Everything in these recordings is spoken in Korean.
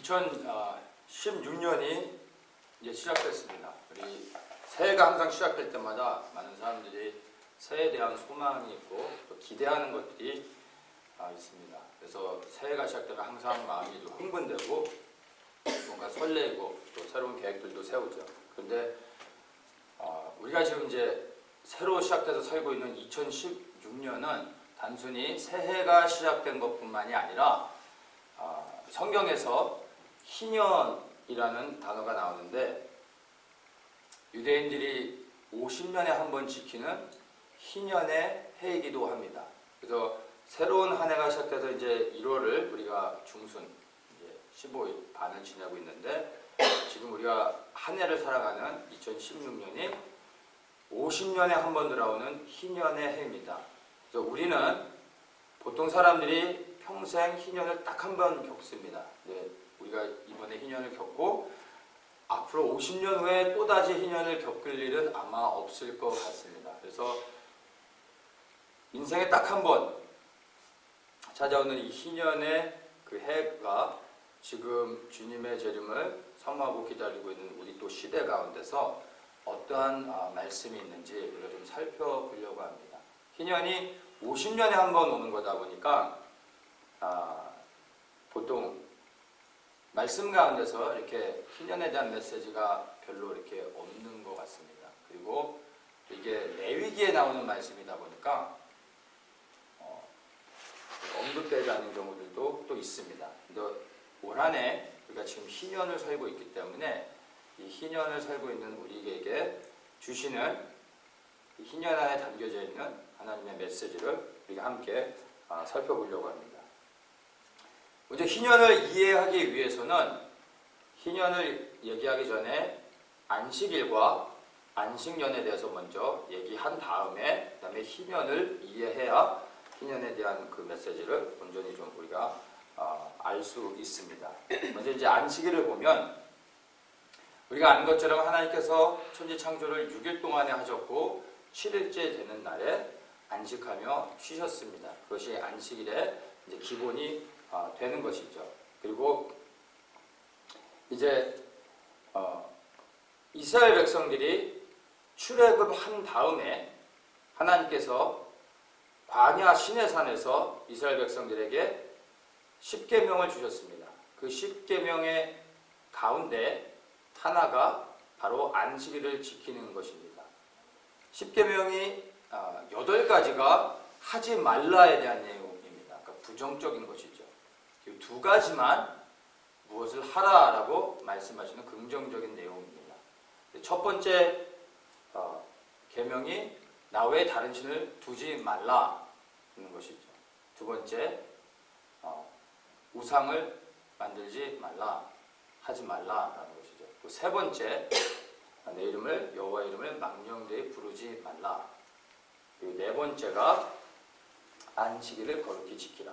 2016년이 이제 시작됐습니다. 우리 새해가 항상 시작될 때마다 많은 사람들이 새해에 대한 소망이 있고 또 기대하는 것들이 있습니다. 그래서 새해가 시작되면 항상 마음이 좀 흥분되고 뭔가 설레고 또 새로운 계획들도 세우죠. 그런데 우리가 지금 이제 새로 시작돼서 살고 있는 2016년은 단순히 새해가 시작된 것뿐만이 아니라 성경에서 희년이라는 단어가 나오는데 유대인들이 50년에 한 번 지키는 희년의 해이기도 합니다. 그래서 새로운 한 해가 시작돼서 이제 1월을 우리가 중순 이제 15일 반을 지내고 있는데 지금 우리가 한 해를 살아가는 2016년이 50년에 한 번 들어오는 희년의 해입니다. 그래서 우리는 보통 사람들이 평생 희년을 딱 한 번 겪습니다. 네, 우리가 이번에 희년을 겪고 앞으로 50년 후에 또다시 희년을 겪을 일은 아마 없을 것 같습니다. 그래서 인생에 딱 한 번 찾아오는 이 희년의 그 해가 지금 주님의 재림을 사모하고 기다리고 있는 우리 또 시대 가운데서 어떠한 말씀이 있는지 우리가 좀 살펴보려고 합니다. 희년이 50년에 한 번 오는 거다 보니까 보통 말씀 가운데서 이렇게 희년에 대한 메시지가 별로 이렇게 없는 것 같습니다. 그리고 이게 레위기에 나오는 말씀이다 보니까 언급되지 않은 경우들도 또 있습니다. 근데 올 한 해 우리가 지금 희년을 살고 있기 때문에 이 희년을 살고 있는 우리에게 주시는 이 희년 안에 담겨져 있는 하나님의 메시지를 우리가 함께 살펴보려고 합니다. 먼저 희년을 이해하기 위해서는 희년을 얘기하기 전에 안식일과 안식년에 대해서 먼저 얘기한 다음에 그 다음에 희년을 이해해야 희년에 대한 그 메시지를 온전히 좀 우리가 알 수 있습니다. 먼저 이제 안식일을 보면 우리가 아는 것처럼 하나님께서 천지 창조를 6일 동안에 하셨고 7일째 되는 날에 안식하며 쉬셨습니다. 그것이 안식일의 이제 기본이 되는 것이죠. 그리고 이제 이스라엘 백성들이 출애굽한 다음에 하나님께서 광야 시내산에서 이스라엘 백성들에게 10계명을 주셨습니다. 그 10계명의 가운데 하나가 바로 안식일을 지키는 것입니다. 10계명이 8가지가 하지 말라에 대한 내용입니다. 그러니까 부정적인 것이죠. 이 두 가지만 무엇을 하라라고 말씀하시는 긍정적인 내용입니다. 첫 번째 계명이 나 외에 다른 신을 두지 말라는 것이죠. 두 번째 우상을 만들지 말라, 하지 말라라는 것이죠. 또 세 번째 내 이름을 여호와의 이름을 망령되이 부르지 말라. 그리고 네 번째가 안식일을 거룩히 지키라.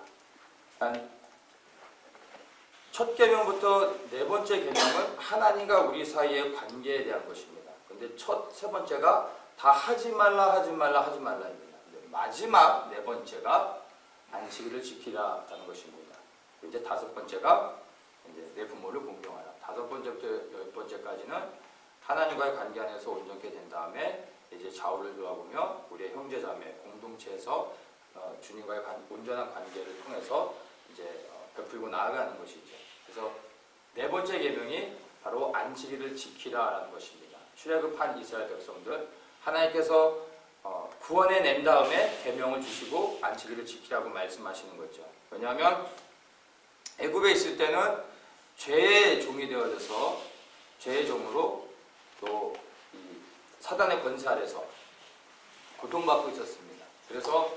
첫 계명부터 네 번째 계명은 하나님과 우리 사이의 관계에 대한 것입니다. 그런데 세 번째가 다 하지 말라, 하지 말라, 하지 말라입니다. 마지막 네 번째가 안식일을 지키라라는 것입니다. 이제 다섯 번째가 이제 내 부모를 공경하라. 다섯 번째부터 10번째까지는 하나님과의 관계 안에서 온전케 된 다음에 이제 좌우를 돌아보며 우리의 형제자매 공동체에서 주님과의 온전한 관계를 통해서 이제 베풀고 나아가는 것이죠. 그래서 네 번째 계명이 바로 안식일을 지키라라는 것입니다. 출애굽한 이스라엘 백성들 하나님께서 구원해 낸 다음에 계명을 주시고 안식일을 지키라고 말씀하시는 거죠. 왜냐하면 애굽에 있을 때는 죄의 종이 되어져서 죄의 종으로 또 이 사단의 권세 아래서 고통받고 있었습니다. 그래서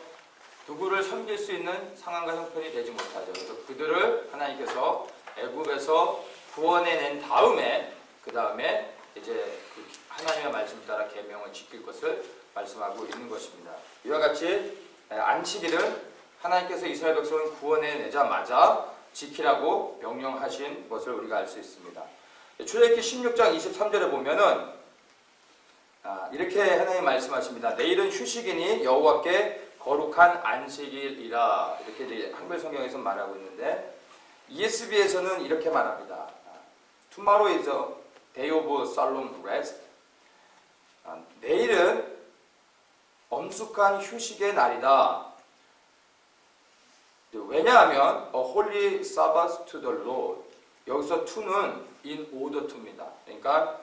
누구를 섬길 수 있는 상황과 형편이 되지 못하죠. 그래서 그들을 하나님께서 애굽에서 구원해낸 다음에 그 다음에 이제 하나님의 말씀 따라 계명을 지킬 것을 말씀하고 있는 것입니다. 이와 같이 안식일은 하나님께서 이스라엘 백성을 구원해내자마자 지키라고 명령하신 것을 우리가 알 수 있습니다. 출애굽기 16장 23절에 보면은 이렇게 하나님 말씀하십니다. 내일은 휴식이니 여호와께 거룩한 안식일이라. 이렇게 이제 한글 성경에서 말하고 있는데 ESV에서는 이렇게 말합니다. Tomorrow is a day of solemn rest. 내일은 엄숙한 휴식의 날이다. 왜냐하면 a holy Sabbath to the Lord. 여기서 to는 in order to입니다. 그러니까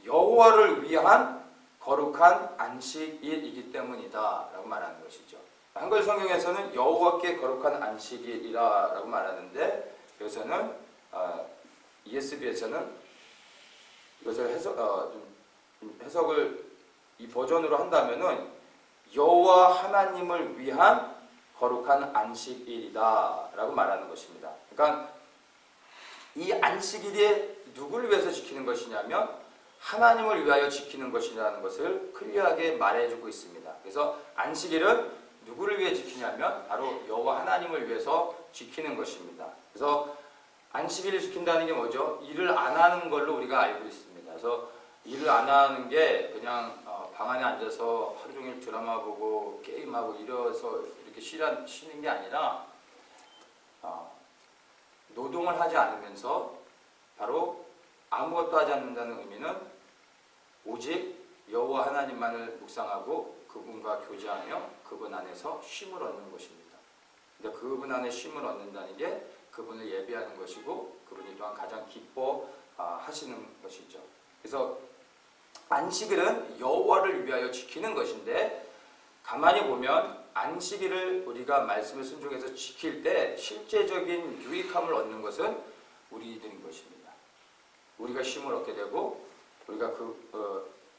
여호와를 위한 거룩한 안식일이기 때문이다 라고 말하는 것이죠. 한글 성경에서는 여호와께 거룩한 안식일이라 라고 말하는데 여기서는 ESV에서는 이것을 해석을 이 버전으로 한다면은 여호와 하나님을 위한 거룩한 안식일이다 라고 말하는 것입니다. 그러니까 이 안식일이 누구를 위해서 지키는 것이냐면 하나님을 위하여 지키는 것이라는 것을 클리어하게 말해주고 있습니다. 그래서 안식일은 누구를 위해 지키냐면 바로 여호와 하나님을 위해서 지키는 것입니다. 그래서 안식일을 지킨다는 게 뭐죠? 일을 안 하는 걸로 우리가 알고 있습니다. 그래서 일을 안 하는 게 그냥 방 안에 앉아서 하루 종일 드라마 보고 게임하고 이래서 이렇게 쉬는 게 아니라 노동을 하지 않으면서 바로 아무것도 하지 않는다는 의미는 오직 여호와 하나님만을 묵상하고 그분과 교제하며 그분 안에서 쉼을 얻는 것입니다. 근데 그분 안에 쉼을 얻는다는 게 그분을 예배하는 것이고 그분이 또한 가장 기뻐하시는 것이죠. 그래서 안식일은 여호와를 위하여 지키는 것인데 가만히 보면 안식일을 우리가 말씀을 순종해서 지킬 때 실제적인 유익함을 얻는 것은 우리들인 것입니다. 우리가 쉼을 얻게 되고 우리가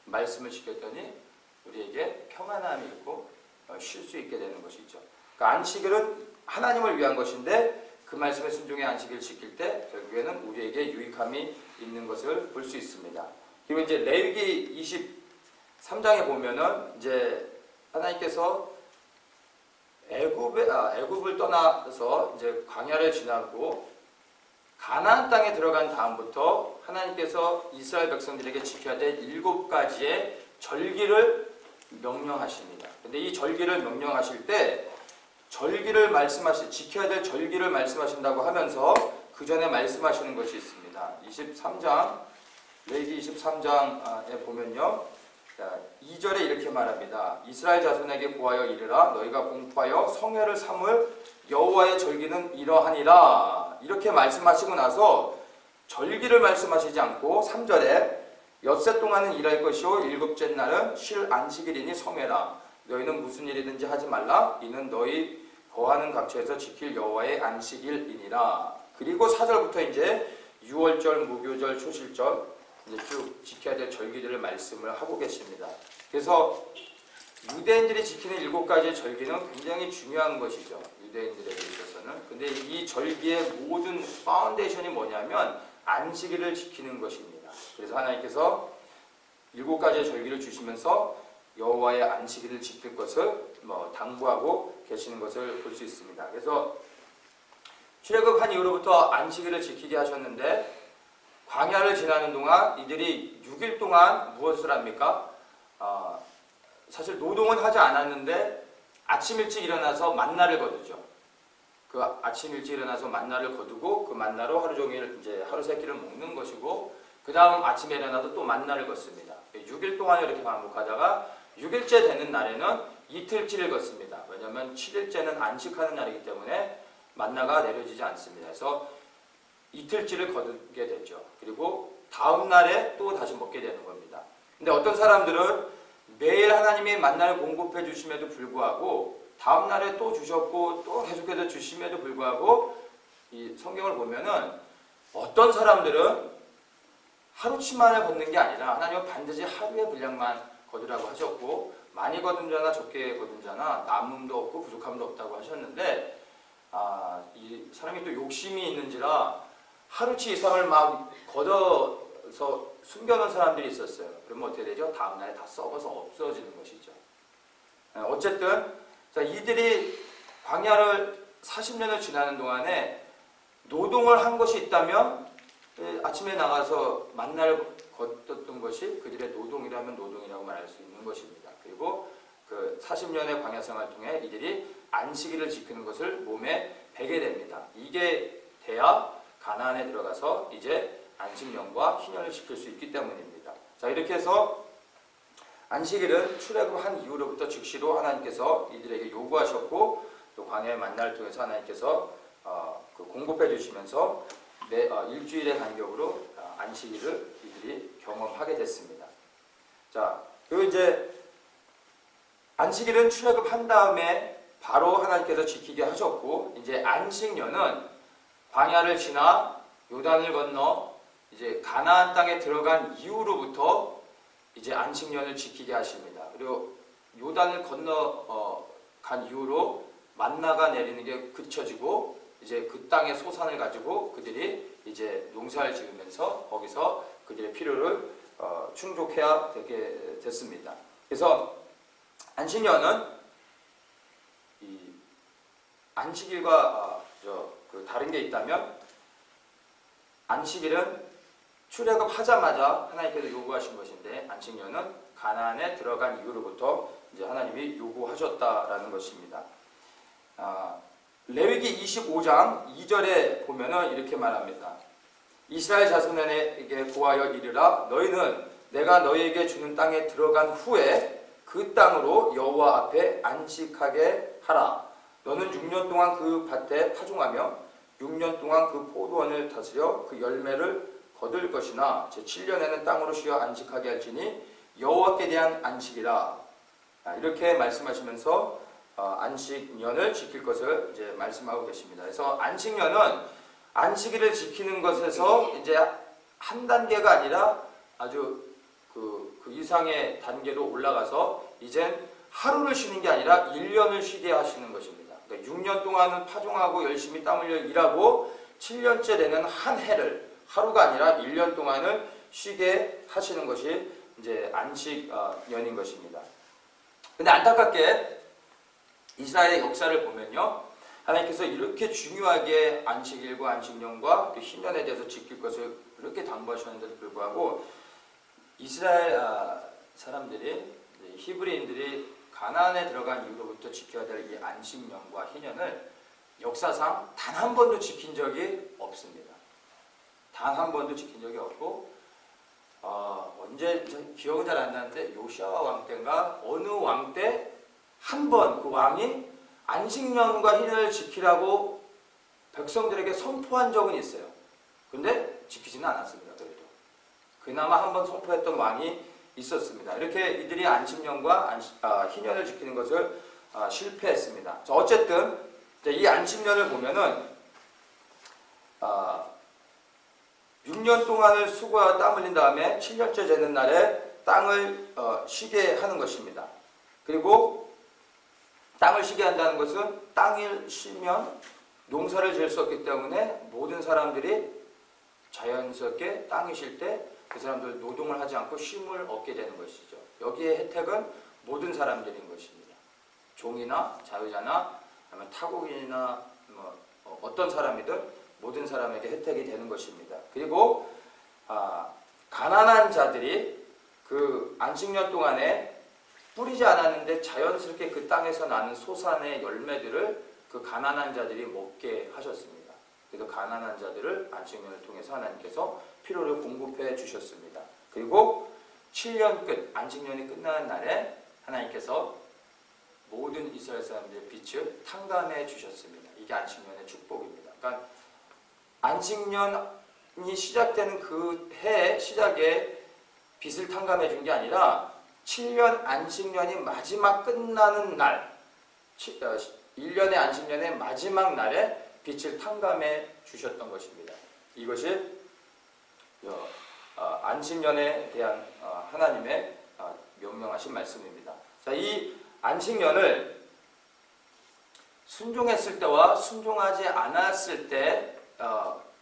말씀을 지켰더니 우리에게 평안함이 있고 쉴 수 있게 되는 것이죠. 그러니까 안식일은 하나님을 위한 것인데 그 말씀에 순종해 안식일을 지킬 때 결국에는 우리에게 유익함이 있는 것을 볼 수 있습니다. 그리고 이제 레위기 23장에 보면은 이제 하나님께서 애굽을 떠나서 이제 광야를 지나고 가나안 땅에 들어간 다음부터 하나님께서 이스라엘 백성들에게 지켜야 될 7가지의 절기를 명령하십니다. 근데 이 절기를 명령하실 때 지켜야 될 절기를 말씀하신다고 하면서 그 전에 말씀하시는 것이 있습니다. 23장 레위기 23장에 보면요. 2절에 이렇게 말합니다. 이스라엘 자손에게 고하여 이르라 너희가 공포하여 성회를 삼을 여호와의 절기는 이러하니라. 이렇게 말씀하시고 나서 절기를 말씀하시지 않고 3절에 엿새 동안은 일할 것이요 일곱째 날은 쉴 안식일이니 성회라. 너희는 무슨 일이든지 하지 말라. 이는 너희 거하는 각처에서 지킬 여호와의 안식일이니라. 그리고 4절부터 이제 유월절, 무교절, 초실절 이제 쭉 지켜야 될 절기들을 말씀을 하고 계십니다. 그래서 유대인들이 지키는 7가지의 절기는 굉장히 중요한 것이죠. 유대인들에게 있어서는. 근데 이 절기의 모든 파운데이션이 뭐냐면 안식일을 지키는 것입니다. 그래서 하나님께서 7가지의 절기를 주시면서 여호와의 안식일을 지킬 것을 당부하고 계시는 것을 볼 수 있습니다. 그래서 출애굽한 이후로부터 안식일을 지키게 하셨는데 광야를 지나는 동안 이들이 6일 동안 무엇을 합니까? 사실 노동은 하지 않았는데 아침 일찍 일어나서 만나를 거두죠. 그 아침 일찍 일어나서 만나를 거두고 그 만나로 하루 종일 이제 하루 세 끼를 먹는 것이고 그 다음 아침에 일어나서 또 만나를 걷습니다. 6일 동안 이렇게 반복하다가 6일째 되는 날에는 이틀치를 걷습니다. 왜냐하면 7일째는 안식하는 날이기 때문에 만나가 내려지지 않습니다. 그래서 이틀치를 거두게 되죠. 그리고 다음 날에 또 다시 먹게 되는 겁니다. 근데 어떤 사람들은 매일 하나님이 만나를 공급해 주심에도 불구하고 다음 날에 또 주셨고 또 계속해서 주심에도 불구하고 이 성경을 보면은 어떤 사람들은 하루치만을 걷는 게 아니라 하나님은 반드시 하루의 분량만 거두라고 하셨고 많이 거둔 자나 적게 거둔 자나 남음도 없고 부족함도 없다고 하셨는데 이 사람이 또 욕심이 있는지라 하루치 이상을 막 걷어서 숨겨놓은 사람들이 있었어요. 그러면 어떻게 되죠? 다음날에 다 썩어서 없어지는 것이죠. 어쨌든 이들이 광야를 40년을 지나는 동안에 노동을 한 것이 있다면 아침에 나가서 만나를 걷었던 것이 그들의 노동이라면 노동이라고 말할 수 있는 것입니다. 그리고 그 40년의 광야 생활을 통해 이들이 안식일을 지키는 것을 몸에 되게 됩니다. 이게 돼야 가나안에 들어가서 이제 안식년과 희년을 지킬 수 있기 때문입니다. 자, 이렇게 해서 안식일은 출애굽한 이후로부터 즉시로 하나님께서 이들에게 요구하셨고 또 광야의 만나를 통해서 하나님께서 공급해 주시면서 일주일의 간격으로 안식일을 이들이 경험하게 됐습니다. 자, 그리고 이제 안식일은 출애굽한 다음에 바로 하나님께서 지키게 하셨고 이제 안식년은 광야를 지나 요단을 건너 이제 가나안 땅에 들어간 이후로부터 이제 안식년을 지키게 하십니다. 그리고 요단을 건너 간 이후로 만나가 내리는 게 그쳐지고 이제 그 땅의 소산을 가지고 그들이 이제 농사를 지으면서 거기서 그들의 필요를 충족해야 되게 됐습니다. 그래서 안식년은 이 안식일과 다른 게 있다면 안식일은 출애굽하자마자 하나님께서 요구하신 것인데 안식년은 가나안에 들어간 이후로부터 이제 하나님이 요구하셨다라는 것입니다. 레위기 25장 2절에 보면은 이렇게 말합니다. 이스라엘 자손에게 고하여 이르라 너희는 내가 너희에게 주는 땅에 들어간 후에 그 땅으로 여호와 앞에 안식하게 하라. 너는 6년 동안 그 밭에 파종하며 6년 동안 그 포도원을 다스려 그 열매를 거둘 것이나 제7년에는 땅으로 쉬어 안식하게 할지니 여호와께 대한 안식이라. 이렇게 말씀하시면서 안식년을 지킬 것을 이제 말씀하고 계십니다. 그래서 안식년은 안식일을 지키는 것에서 이제 한 단계가 아니라 아주 그 이상의 단계로 올라가서 이젠 하루를 쉬는 게 아니라 1년을 쉬게 하시는 것입니다. 그러니까 6년 동안은 파종하고 열심히 땀 흘려 일하고 7년째 되는 한 해를 하루가 아니라 1년 동안을 쉬게 하시는 것이 이제 안식년인 것입니다. 근데 안타깝게 이스라엘의 역사를 보면요, 하나님께서 이렇게 중요하게 안식일과 안식년과 희년에 대해서 지킬 것을 그렇게 당부하셨는데도 불구하고 이스라엘 사람들이 히브리인들이 가나안에 들어간 이후로부터 지켜야 될 이 안식년과 희년을 역사상 단 한 번도 지킨 적이 없습니다. 단 한 번도 지킨 적이 없고 언제 기억은 잘 안 나는데 요시아 왕 때인가 어느 왕 때 한 번 그 왕이 안식년과 희년을 지키라고 백성들에게 선포한 적은 있어요. 근데 지키지는 않았습니다. 그래도 그나마 한 번 선포했던 왕이 있었습니다. 이렇게 이들이 안식년과 희년을 지키는 것을 실패했습니다. 자, 어쨌든 이 안식년을 보면은 6년 동안을 수고하여 땀 흘린 다음에 7년째 되는 날에 땅을 쉬게 하는 것입니다. 그리고 땅을 쉬게 한다는 것은 땅을 쉬면 농사를 지을 수 없기 때문에 모든 사람들이 자연스럽게 땅이 쉴 때 그 사람들 노동을 하지 않고 쉼을 얻게 되는 것이죠. 여기에 혜택은 모든 사람들인 것입니다. 종이나 자유자나 아니면 타국인이나 어떤 사람이든 모든 사람에게 혜택이 되는 것입니다. 그리고 가난한 자들이 그 안식년 동안에 뿌리지 않았는데 자연스럽게 그 땅에서 나는 소산의 열매들을 그 가난한 자들이 먹게 하셨습니다. 그래서 가난한 자들을 안식년을 통해서 하나님께서 필요를 공급해 주셨습니다. 그리고 7년 끝, 안식년이 끝나는 날에 하나님께서 모든 이스라엘 사람들의 빛을 탕감해 주셨습니다. 이게 안식년의 축복입니다. 그러니까 안식년이 시작되는 그 해의 시작에 빛을 탕감해 준 게 아니라 7년 안식년이 마지막 끝나는 날, 1년의 안식년의 마지막 날에 빛을 탕감해 주셨던 것입니다. 이것이 안식년에 대한 하나님의 명령하신 말씀입니다. 자, 이 안식년을 순종했을 때와 순종하지 않았을 때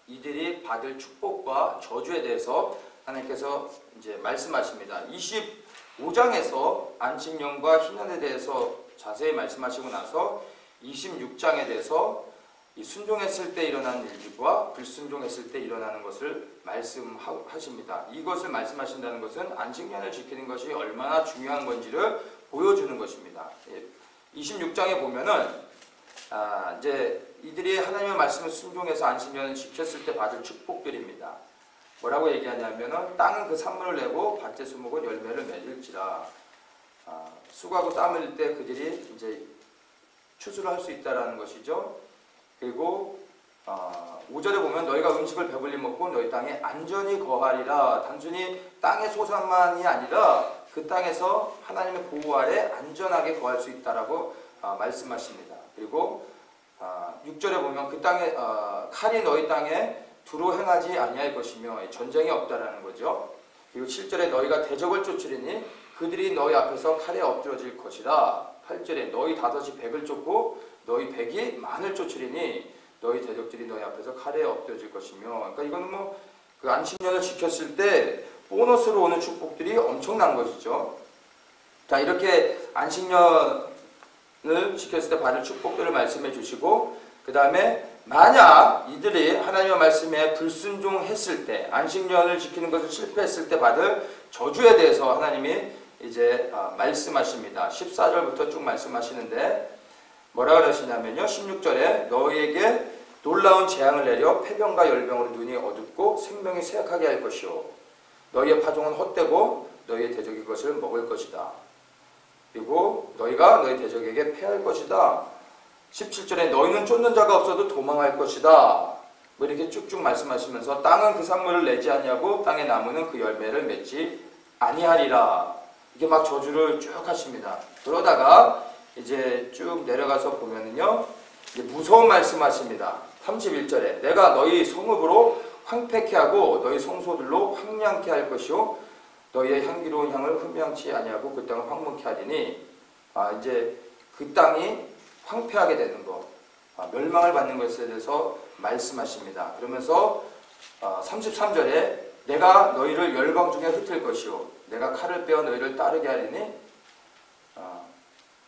이들이 받을 축복과 저주에 대해서 하나님께서 이제 말씀하십니다. 25장에서 안식년과 희년에 대해서 자세히 말씀하시고 나서 26장에 대해서 이 순종했을 때 일어나는 일들과 불순종했을 때 일어나는 것을 말씀하십니다. 이것을 말씀하신다는 것은 안식년을 지키는 것이 얼마나 중요한 건지를 보여주는 것입니다. 26장에 보면은 이제 이들이 하나님의 말씀을 순종해서 안식년을 지켰을 때 받을 축복들입니다. 뭐라고 얘기하냐면은 땅은 그 산물을 내고 밭의 수목은 열매를 맺을지라. 수고하고 땀 흘릴 때 그들이 이제 추수를 할 수 있다라는 것이죠. 그리고 5절에 보면 너희가 음식을 배불리 먹고 너희 땅에 안전히 거하리라. 단순히 땅의 소산만이 아니라 그 땅에서 하나님의 보호 아래 안전하게 거할 수 있다라고 말씀하십니다. 그리고 6절에 보면 그 땅에 칼이 너희 땅에 두루 행하지 아니할 것이며 전쟁이 없다라는 거죠. 그리고 7절에 너희가 대적을 쫓으리니 그들이 너희 앞에서 칼에 엎드러질 것이라. 8절에 너희 다섯이 백을 쫓고 너희 백이 만을 쫓으리니 너희 대적들이 너희 앞에서 칼에 엎드러질 것이며. 그러니까 이거는 뭐 그 안식년을 지켰을 때 보너스로 오는 축복들이 엄청난 것이죠. 자, 이렇게 안식년을 지켰을 때 받을 축복들을 말씀해 주시고, 그 다음에 만약 이들이 하나님의 말씀에 불순종했을 때, 안식년을 지키는 것을 실패했을 때 받을 저주에 대해서 하나님이 이제 말씀하십니다. 14절부터 쭉 말씀하시는데 뭐라 그러시냐면요, 16절에 너희에게 놀라운 재앙을 내려 폐병과 열병으로 눈이 어둡고 생명이 쇠약하게 할 것이요 너희의 파종은 헛되고 너희의 대적이 그것을 먹을 것이다. 그리고 너희가 너희 대적에게 패할 것이다. 17절에 너희는 쫓는 자가 없어도 도망할 것이다. 뭐 이렇게 쭉쭉 말씀하시면서 땅은 그 산물을 내지 아니하고 땅의 나무는 그 열매를 맺지 아니하리라. 이게 막 저주를 쭉 하십니다. 그러다가 이제 쭉 내려가서 보면은요, 이제 무서운 말씀하십니다. 31절에 내가 너희 성읍으로 황폐케 하고 너희 성소들로 황량케 할 것이요 너희의 향기로운 향을 흠양치 아니하고 그 땅을 황무케 하리니. 이제 그 땅이 황폐하게 되는 것, 멸망을 받는 것에 대해서 말씀하십니다. 그러면서 33절에 내가 너희를 열방 중에 흩을 것이요 내가 칼을 빼어 너희를 따르게 하리니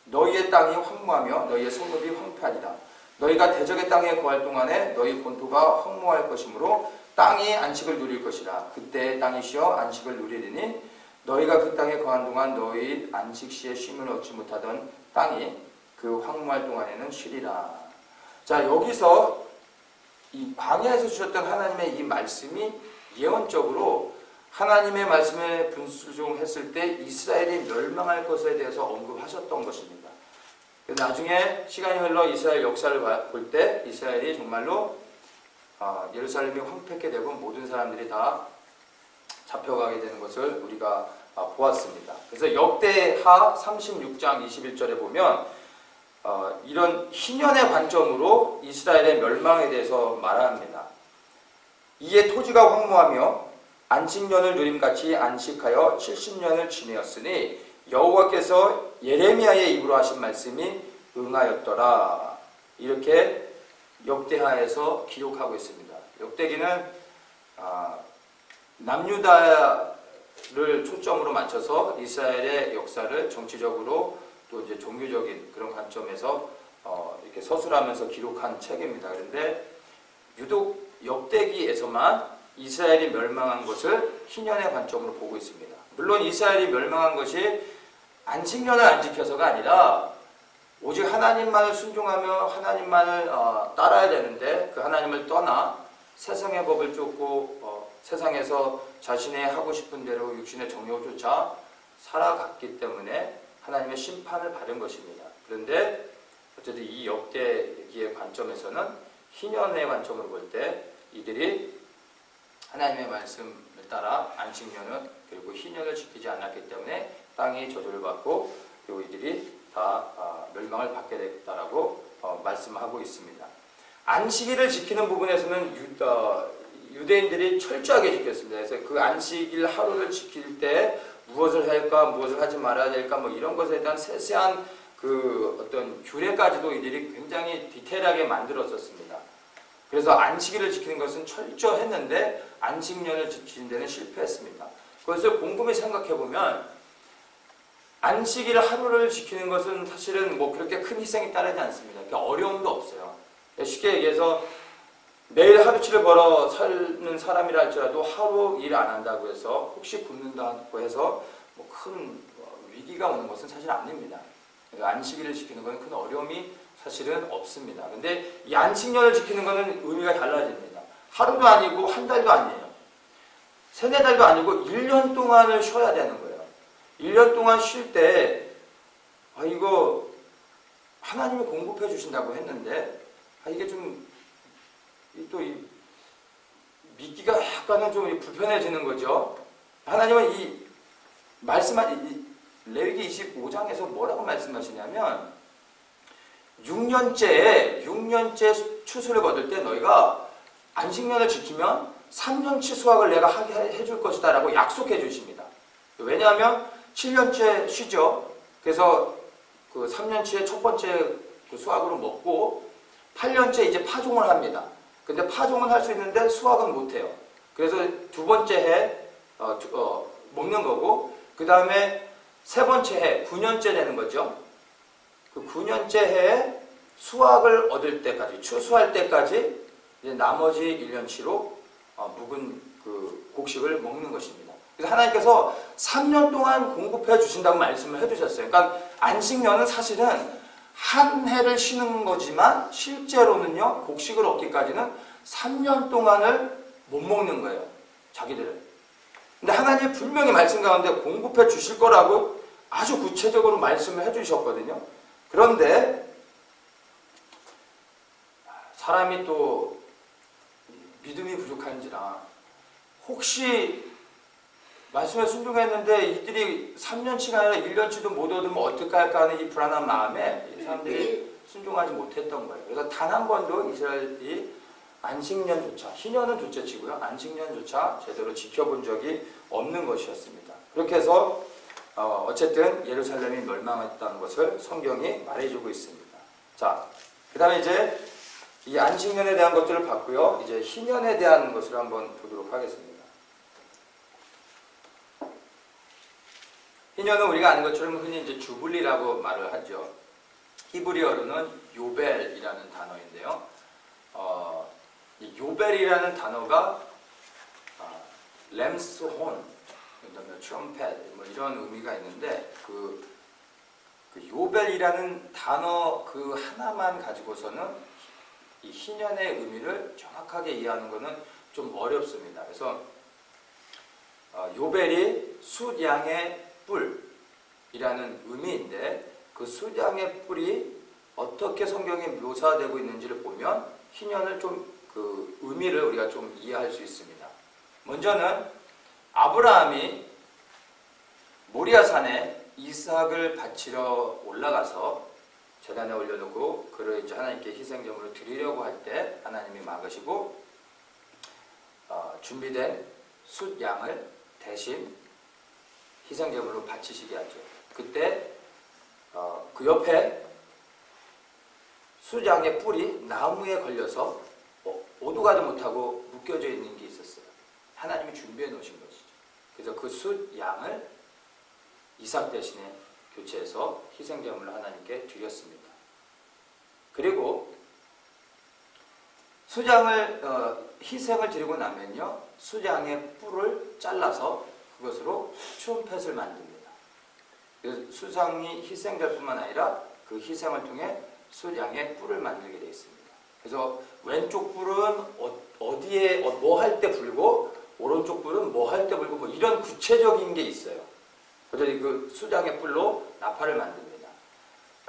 너희의 땅이 황무하며 너희의 성읍이 황폐하리라. 너희가 대적의 땅에 거할 동안에 너희 본토가 황무할 것이므로 땅이 안식을 누릴 것이라. 그때 땅이 쉬어 안식을 누리리니 너희가 그 땅에 거한 동안 너희 안식 시에 쉼을 얻지 못하던 땅이 그 황무할 동안에는 쉬리라. 자, 여기서 이 광야에서 주셨던 하나님의 이 말씀이 예언적으로 하나님의 말씀에 불순종했을 때 이스라엘이 멸망할 것에 대해서 언급하셨던 것입니다. 나중에 시간이 흘러 이스라엘 역사를 볼 때 이스라엘이 정말로 예루살렘이 황폐케 되고 모든 사람들이 다 잡혀가게 되는 것을 우리가 보았습니다. 그래서 역대하 36장 21절에 보면 이런 희년의 관점으로 이스라엘의 멸망에 대해서 말합니다. 이에 토지가 황무하며 안식년을 누림같이 안식하여 70년을 지내었으니 여호와께서 예레미야의 입으로 하신 말씀이 응하였더라. 이렇게 역대하에서 기록하고 있습니다. 역대기는 남유다를 초점으로 맞춰서 이스라엘의 역사를 정치적으로 또 이제 종교적인 그런 관점에서 이렇게 서술하면서 기록한 책입니다. 그런데 유독 역대기에서만 이스라엘이 멸망한 것을 희년의 관점으로 보고 있습니다. 물론 이스라엘이 멸망한 것이 안식년을 안 지켜서가 아니라 오직 하나님만을 순종하며 하나님만을 따라야 되는데 그 하나님을 떠나 세상의 법을 쫓고 세상에서 자신의 하고 싶은 대로 육신의 정욕을 쫓아 살아갔기 때문에 하나님의 심판을 받은 것입니다. 그런데 어쨌든 이 역대기의 관점에서는 희년의 관점으로 볼 때 이들이 하나님의 말씀을 따라 안식년을 그리고 희년을 지키지 않았기 때문에 땅이 저주를 받고 그리고 이들이 다 멸망을 받게 됐다라고 말씀하고 있습니다. 안식일을 지키는 부분에서는 유대인들이 철저하게 지켰습니다. 그래서 그 안식일 하루를 지킬 때 무엇을 해야 할까, 무엇을 하지 말아야 될까, 뭐 이런 것에 대한 세세한 그 어떤 규례까지도 이들이 굉장히 디테일하게 만들었었습니다. 그래서 안식일을 지키는 것은 철저했는데 안식년을 지키는 데는 실패했습니다. 그것을 곰곰이 생각해 보면 안식일 하루를 지키는 것은 사실은 뭐 그렇게 큰 희생이 따르지 않습니다. 그러니까 어려움도 없어요. 쉽게 얘기해서 매일 하루치를 벌어 사는 사람이라 할지라도 하루 일 안 한다고 해서 혹시 굶는다고 해서 뭐 큰 위기가 오는 것은 사실 아닙니다. 그러니까 안식일을 지키는 것은 큰 어려움이 사실은 없습니다. 근데 이 안식년을 지키는 것은 의미가 달라집니다. 하루도 아니고 한 달도 아니에요. 세네 달도 아니고 1년 동안을 쉬어야 되는 거예요. 1년 동안 쉴 때 이거 하나님이 공급해 주신다고 했는데 이게 좀 또 믿기가 약간은 좀 불편해지는 거죠. 하나님은 이 레위기 25장에서 뭐라고 말씀하시냐면 6년째 추수를 거둘 때 너희가 안식년을 지키면 3년치 수확을 내가 하게 해줄 것이다 라고 약속해 주십니다. 왜냐하면 7년째 쉬죠. 그래서 그 3년치의 첫 번째 그 수확으로 먹고 8년째 이제 파종을 합니다. 근데 파종은 할 수 있는데 수확은 못해요. 그래서 두 번째 해 먹는 거고, 그 다음에 세 번째 해 9년째 되는 거죠. 그 9년째 해에 수확을 얻을 때까지, 추수할 때까지 이제 나머지 1년치로 묵은 그 곡식을 먹는 것입니다. 그래서 하나님께서 3년 동안 공급해 주신다고 말씀을 해주셨어요. 그러니까 안식년은 사실은 한 해를 쉬는 거지만 실제로는요, 곡식을 얻기까지는 3년 동안을 못 먹는 거예요. 자기들은. 근데 하나님이 분명히 말씀 가운데 공급해 주실 거라고 아주 구체적으로 말씀을 해 주셨거든요. 그런데 사람이 또 믿음이 부족한지라 혹시 말씀에 순종했는데 이들이 3년치가 아니라 1년치도 못 얻으면 어떨까 할까 하는 이 불안한 마음에 사람들이 순종하지 못했던 거예요. 그래서 단 한 번도 이스라엘이 안식년조차, 희년은 둘째치고요, 안식년조차 제대로 지켜본 적이 없는 것이었습니다. 그렇게 해서 어쨌든 예루살렘이 멸망했다는 것을 성경이 말해주고 있습니다. 자, 그 다음에 이제 이 안식년에 대한 것들을 봤고요. 이제 희년에 대한 것을 한번 보도록 하겠습니다. 희년은 우리가 아는 것처럼 흔히 이제 주블리라고 말을 하죠. 히브리어로는 요벨이라는 단어인데요. 이 요벨이라는 단어가 램스혼, 그다음에 트럼펫 뭐 이런 의미가 있는데 그 요벨이라는 단어 그 하나만 가지고서는 이 희년의 의미를 정확하게 이해하는 것은 좀 어렵습니다. 그래서 요벨이 숫양의 뿔이라는 의미인데 그 숫양의 뿔이 어떻게 성경에 묘사되고 있는지를 보면 희년을 좀 그 의미를 우리가 좀 이해할 수 있습니다. 먼저는 아브라함이 모리아산에 이삭을 바치러 올라가서 제단에 올려놓고 그를 이제 하나님께 희생제물로 드리려고 할 때 하나님이 막으시고 준비된 숫양을 대신 희생제물로 바치시게 하죠. 그때 그 옆에 숫양의 뿔이 나무에 걸려서 오도가도 못하고 묶여져 있는 게 있었어요. 하나님이 준비해 놓으신 것이죠. 그래서 그 숫양을 이삭 대신에 교체해서 희생제물로 하나님께 드렸습니다. 그리고 숫양을 희생을 드리고 나면요, 숫양의 뿔을 잘라서 그것으로 트럼펫을 만듭니다. 그래서 숫양이 희생될 뿐만 아니라 그 희생을 통해 숫양의 뿔을 만들게 되어 있습니다. 그래서 왼쪽 뿔은 어디에 뭐 할 때 불고 오른쪽 뿔은 뭐 할 때 불고 뭐 이런 구체적인 게 있어요. 그래서 그 숫양의 뿔로 나팔을 만듭니다.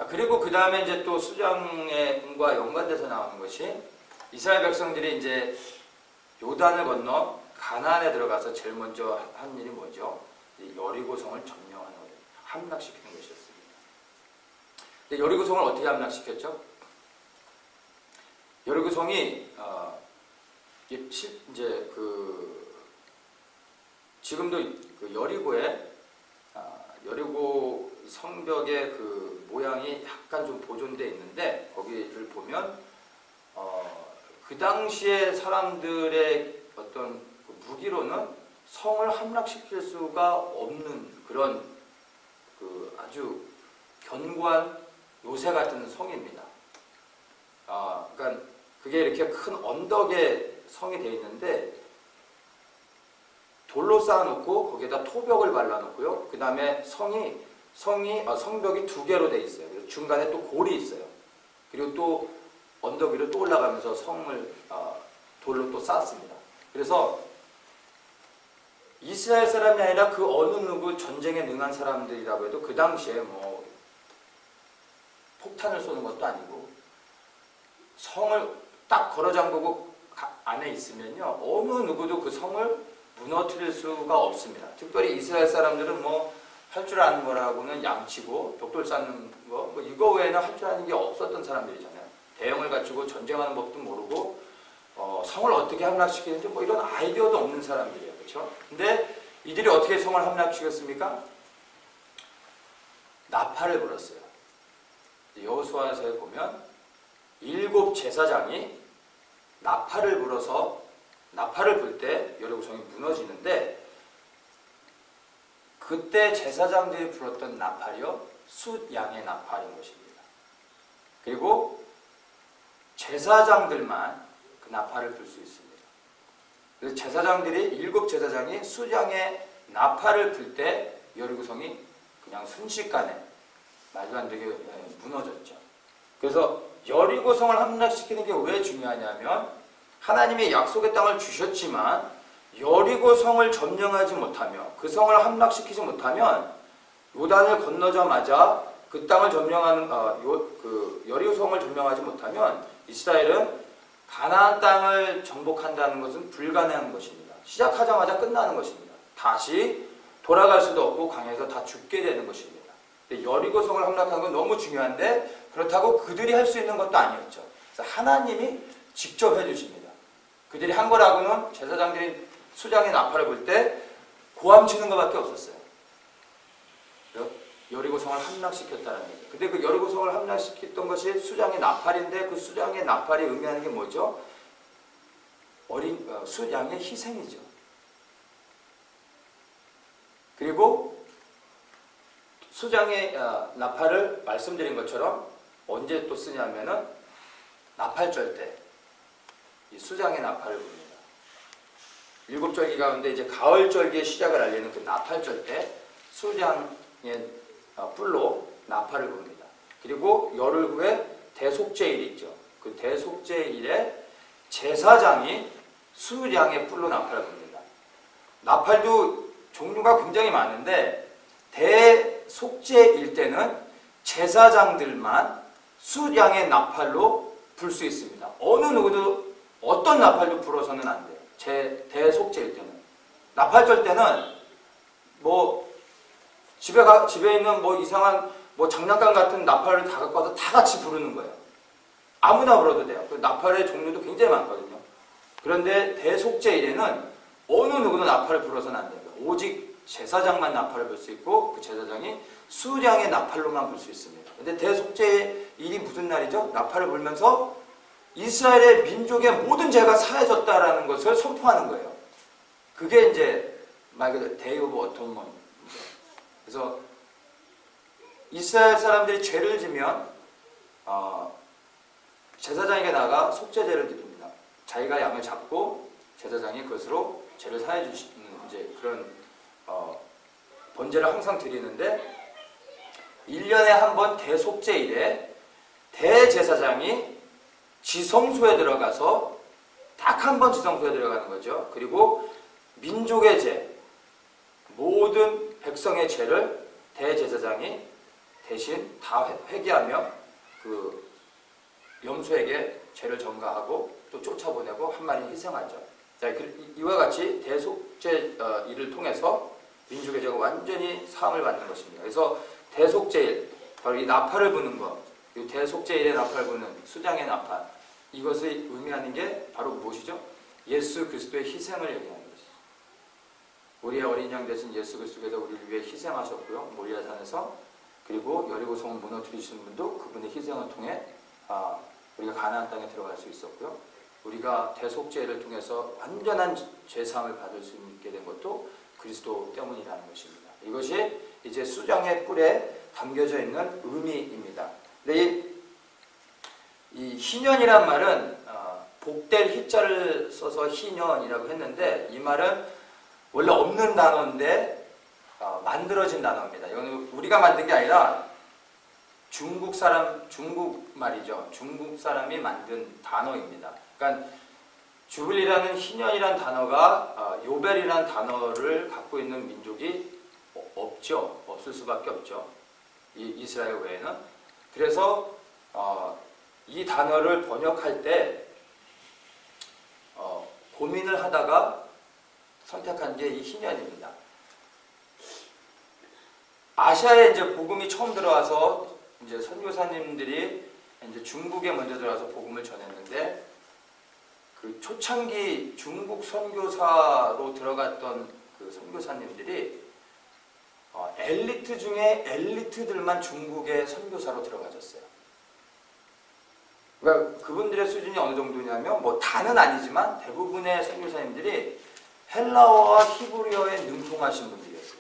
그리고 그 다음에 이제 또 숫양과 연관돼서 나오는 것이 이스라엘 백성들이 이제 요단을 건너 가나안에 들어가서 제일 먼저 한 일이 뭐죠? 여리고성을 점령하는 거예요. 함락시키는 것이었습니다. 근데 여리고성을 어떻게 함락시켰죠? 여리고성이 이제 지금도 그 여리고 성벽의 그 모양이 약간 좀 보존되어 있는데 거기를 보면 그 당시에 사람들의 어떤 무기로는 성을 함락시킬 수가 없는 그런 그 아주 견고한 요새 같은 성입니다. 그러니까 그게 이렇게 큰 언덕에 성이 되어 있는데 돌로 쌓아놓고 거기에다 토벽을 발라놓고요. 그 다음에 성벽이 두 개로 되어 있어요. 그래서 중간에 또 골이 있어요. 그리고 또 언덕 위로 또 올라가면서 성을 돌로 또 쌓았습니다. 그래서 이스라엘 사람이 아니라 그 어느 누구 전쟁에 능한 사람들이라고 해도 그 당시에 뭐 폭탄을 쏘는 것도 아니고 성을 딱 걸어 잠그고 안에 있으면요 어느 누구도 그 성을 무너뜨릴 수가 없습니다. 특별히 이스라엘 사람들은 뭐 할 줄 아는 거라고는 양치고 벽돌 쌓는 거 뭐 이거 외에는 할 줄 아는 게 없었던 사람들이잖아요. 대형을 갖추고 전쟁하는 법도 모르고 성을 어떻게 함락시키는지 뭐 이런 아이디어도 없는 사람들이에요. 그렇죠? 근데 이들이 어떻게 성을 함락시켰습니까? 나팔을 불었어요. 여호수아서에 보면 7 제사장이 나팔을 불어서 나팔을 불 때 여리고성이 무너지는데 그때 제사장들이 불었던 나팔이요 숫양의 나팔인 것입니다. 그리고 제사장들만 그 나팔을 불 수 있습니다. 그래서 제사장들이 7 제사장이 숫양의 나팔을 불 때 여리고성이 그냥 순식간에 말도 안 되게 무너졌죠. 그래서 여리고성을 함락시키는 게 왜 중요하냐면 하나님이 약속의 땅을 주셨지만 여리고성을 점령하지 못하며 그 성을 함락시키지 못하면 요단을 건너자마자 그 땅을 점령하는 그 여리고성을 점령하지 못하면 이스라엘은 가나안 땅을 정복한다는 것은 불가능한 것입니다. 시작하자마자 끝나는 것입니다. 다시 돌아갈 수도 없고 광야에서 다 죽게 되는 것입니다. 여리고성을 함락하는 건 너무 중요한데 그렇다고 그들이 할 수 있는 것도 아니었죠. 그래서 하나님이 직접 해주십니다. 그들이 한 거라고는 제사장들이 수장의 나팔을 불 때 고함치는 것밖에 없었어요. 여리고성을 함락시켰다는 거죠. 근데 그 여리고성을 함락시켰던 것이 수장의 나팔인데 그 수장의 나팔이 의미하는 게 뭐죠? 숫양의 희생이죠. 그리고 수장의 나팔을 말씀드린 것처럼 언제 또 쓰냐면은 나팔절 때 이 수장의 나팔을 붑니다. 7절기 가운데 이제 가을절기의 시작을 알리는 그 나팔절 때 수장의 뿔로 나팔을 붑니다. 그리고 열흘 후에 대속죄일이 있죠. 그 대속죄일에 제사장이 수양의 뿔로 나팔을 붑니다. 나팔도 종류가 굉장히 많은데 대속죄일 때는 제사장들만 수양의 나팔로 불 수 있습니다. 어느 누구도 어떤 나팔도 불어서는 안 돼요. 대속죄일 때는. 나팔절 때는 뭐 집에 있는 뭐 이상한 뭐 장난감 같은 나팔을 다 갖고 와서 다 같이 부르는 거예요. 아무나 불어도 돼요. 나팔의 종류도 굉장히 많거든요. 그런데 대속죄일에는 어느 누구도 나팔을 불어서는 안 돼요. 오직 제사장만 나팔을 불 수 있고 그 제사장이 수량의 나팔로만 불 수 있습니다. 근데 대속죄일이 무슨 날이죠? 나팔을 불면서 이스라엘의 민족의 모든 죄가 사해졌다라는 것을 선포하는 거예요. 그게 이제 말 그대로 데이 오브 어톤먼트. 그래서 이스라엘 사람들이 죄를 지면 제사장에게 나가 속죄제를 드립니다. 자기가 양을 잡고 제사장이 그것으로 죄를 사해 주시는 이제 그런 번제를 항상 드리는데 1년에 한 번 대속죄일에 대제사장이 지성소에 들어가서 딱 한 번 지성소에 들어가는 거죠. 그리고 민족의 죄, 모든 백성의 죄를 대제사장이 대신 다 회개하며 그 염소에게 죄를 전가하고 또 쫓아보내고 한 마리 희생하죠. 자, 이와 같이 대속죄 일을 통해서 민족의 죄가 완전히 사함을 받는 것입니다. 그래서 대속죄일, 바로 이 나팔을 부는 것, 이 대속죄일에 나팔 부는 수장의 나팔, 이것을 의미하는 게 바로 무엇이죠? 예수 그리스도의 희생을 얘기하는 것이죠. 우리의 어린 양 되신 예수 그리스도께서 우리를 위해 희생하셨고요. 모리아산에서. 그리고 여리고성을 무너뜨리시는 분도 그분의 희생을 통해 우리가 가나안 땅에 들어갈 수 있었고요. 우리가 대속죄를 통해서 완전한 죄사함을 받을 수 있게 된 것도 그리스도 때문이라는 것입니다. 이것이 이제 수장의 뿔에 담겨져 있는 의미입니다. 근데 이 희년이란 말은 복될 희자를 써서 희년이라고 했는데 이 말은 원래 없는 단어인데 만들어진 단어입니다. 이거는 우리가 만든 게 아니라 중국 말이죠. 중국 사람이 만든 단어입니다. 그러니까 주빌이라는 희년이란 단어가 요벨이라는 단어를 갖고 있는 민족이 없죠. 없을 수밖에 없죠. 이스라엘 외에는. 그래서 이 단어를 번역할 때 고민을 하다가 선택한 게 이 희년입니다. 아시아에 이제 복음이 처음 들어와서 이제 선교사님들이 이제 중국에 먼저 들어와서 복음을 전했는데 그 초창기 중국 선교사로 들어갔던 그 선교사님들이 엘리트 중에 엘리트들만 중국의 선교사로 들어가졌어요. 그러니까 그분들의 수준이 어느 정도냐면 뭐 다는 아니지만 대부분의 선교사님들이 헬라어와 히브리어에 능통하신 분들이었어요.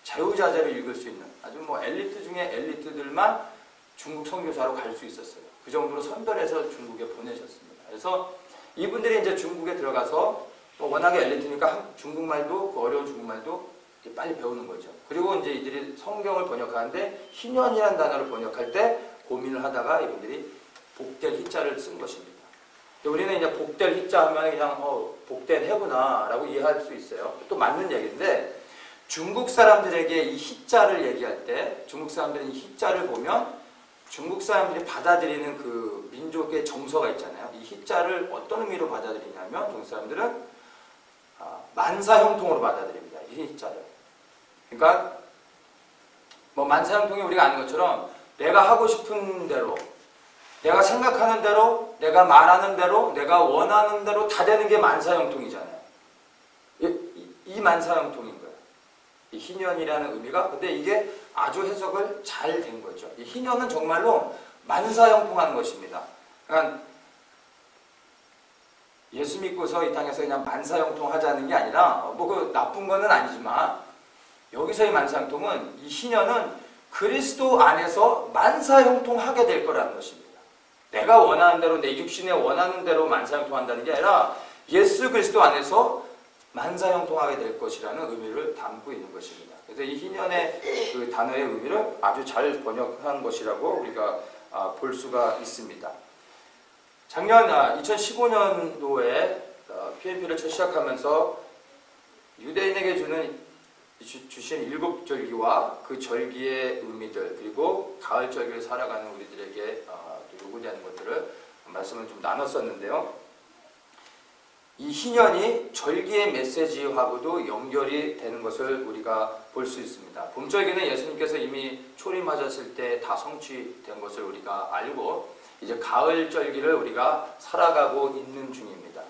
자유자재로 읽을 수 있는 아주 뭐 엘리트 중에 엘리트들만 중국 선교사로 갈 수 있었어요. 그 정도로 선별해서 중국에 보내셨습니다. 그래서 이분들이 이제 중국에 들어가서 뭐 워낙에 엘리트니까 중국말도 그 어려운 중국말도 빨리 배우는 거죠. 그리고 이제 이들이 성경을 번역하는데 희년이라는 단어를 번역할 때 고민을 하다가 이분들이 복될 희자를 쓴 것입니다. 우리는 이제 복될 희자 하면 그냥 복된 해구나 라고 이해할 수 있어요. 또 맞는 얘기인데 중국 사람들에게 이 희자를 얘기할 때 중국 사람들은 이 희자를 보면 중국 사람들이 받아들이는 그 민족의 정서가 있잖아요. 이 희자를 어떤 의미로 받아들이냐면 중국 사람들은 만사형통으로 받아들입니다. 이 희자를. 그러니까 뭐 만사형통이 우리가 아는 것처럼 내가 하고 싶은 대로 내가 생각하는 대로 내가 말하는 대로 내가 원하는 대로 다 되는 게 만사형통이잖아요. 이 만사형통인 거예요. 이 희년이라는 의미가. 근데 이게 아주 해석을 잘 된 거죠. 이 희년은 정말로 만사형통하는 것입니다. 그러니까 예수 믿고서 이 땅에서 그냥 만사형통하자는 게 아니라 뭐 그 나쁜 거는 아니지만 여기서의 만사형통은 이 희년은 그리스도 안에서 만사형통하게 될 거라는 것입니다. 내가 원하는 대로 내 육신에 원하는 대로 만사형통한다는 게 아니라 예수 그리스도 안에서 만사형통하게 될 것이라는 의미를 담고 있는 것입니다. 그래서 이 희년의 그 단어의 의미를 아주 잘 번역한 것이라고 우리가 볼 수가 있습니다. 작년 2015년도에 PNP를 첫 시작하면서 유대인에게 주신 일곱 절기와 그 절기의 의미들 그리고 가을 절기를 살아가는 우리들에게 요구되는 것들을 말씀을 좀 나눴었는데요. 이 희년이 절기의 메시지하고도 연결이 되는 것을 우리가 볼 수 있습니다. 봄절기는 예수님께서 이미 초림하셨을 때 다 성취된 것을 우리가 알고 이제 가을 절기를 우리가 살아가고 있는 중입니다.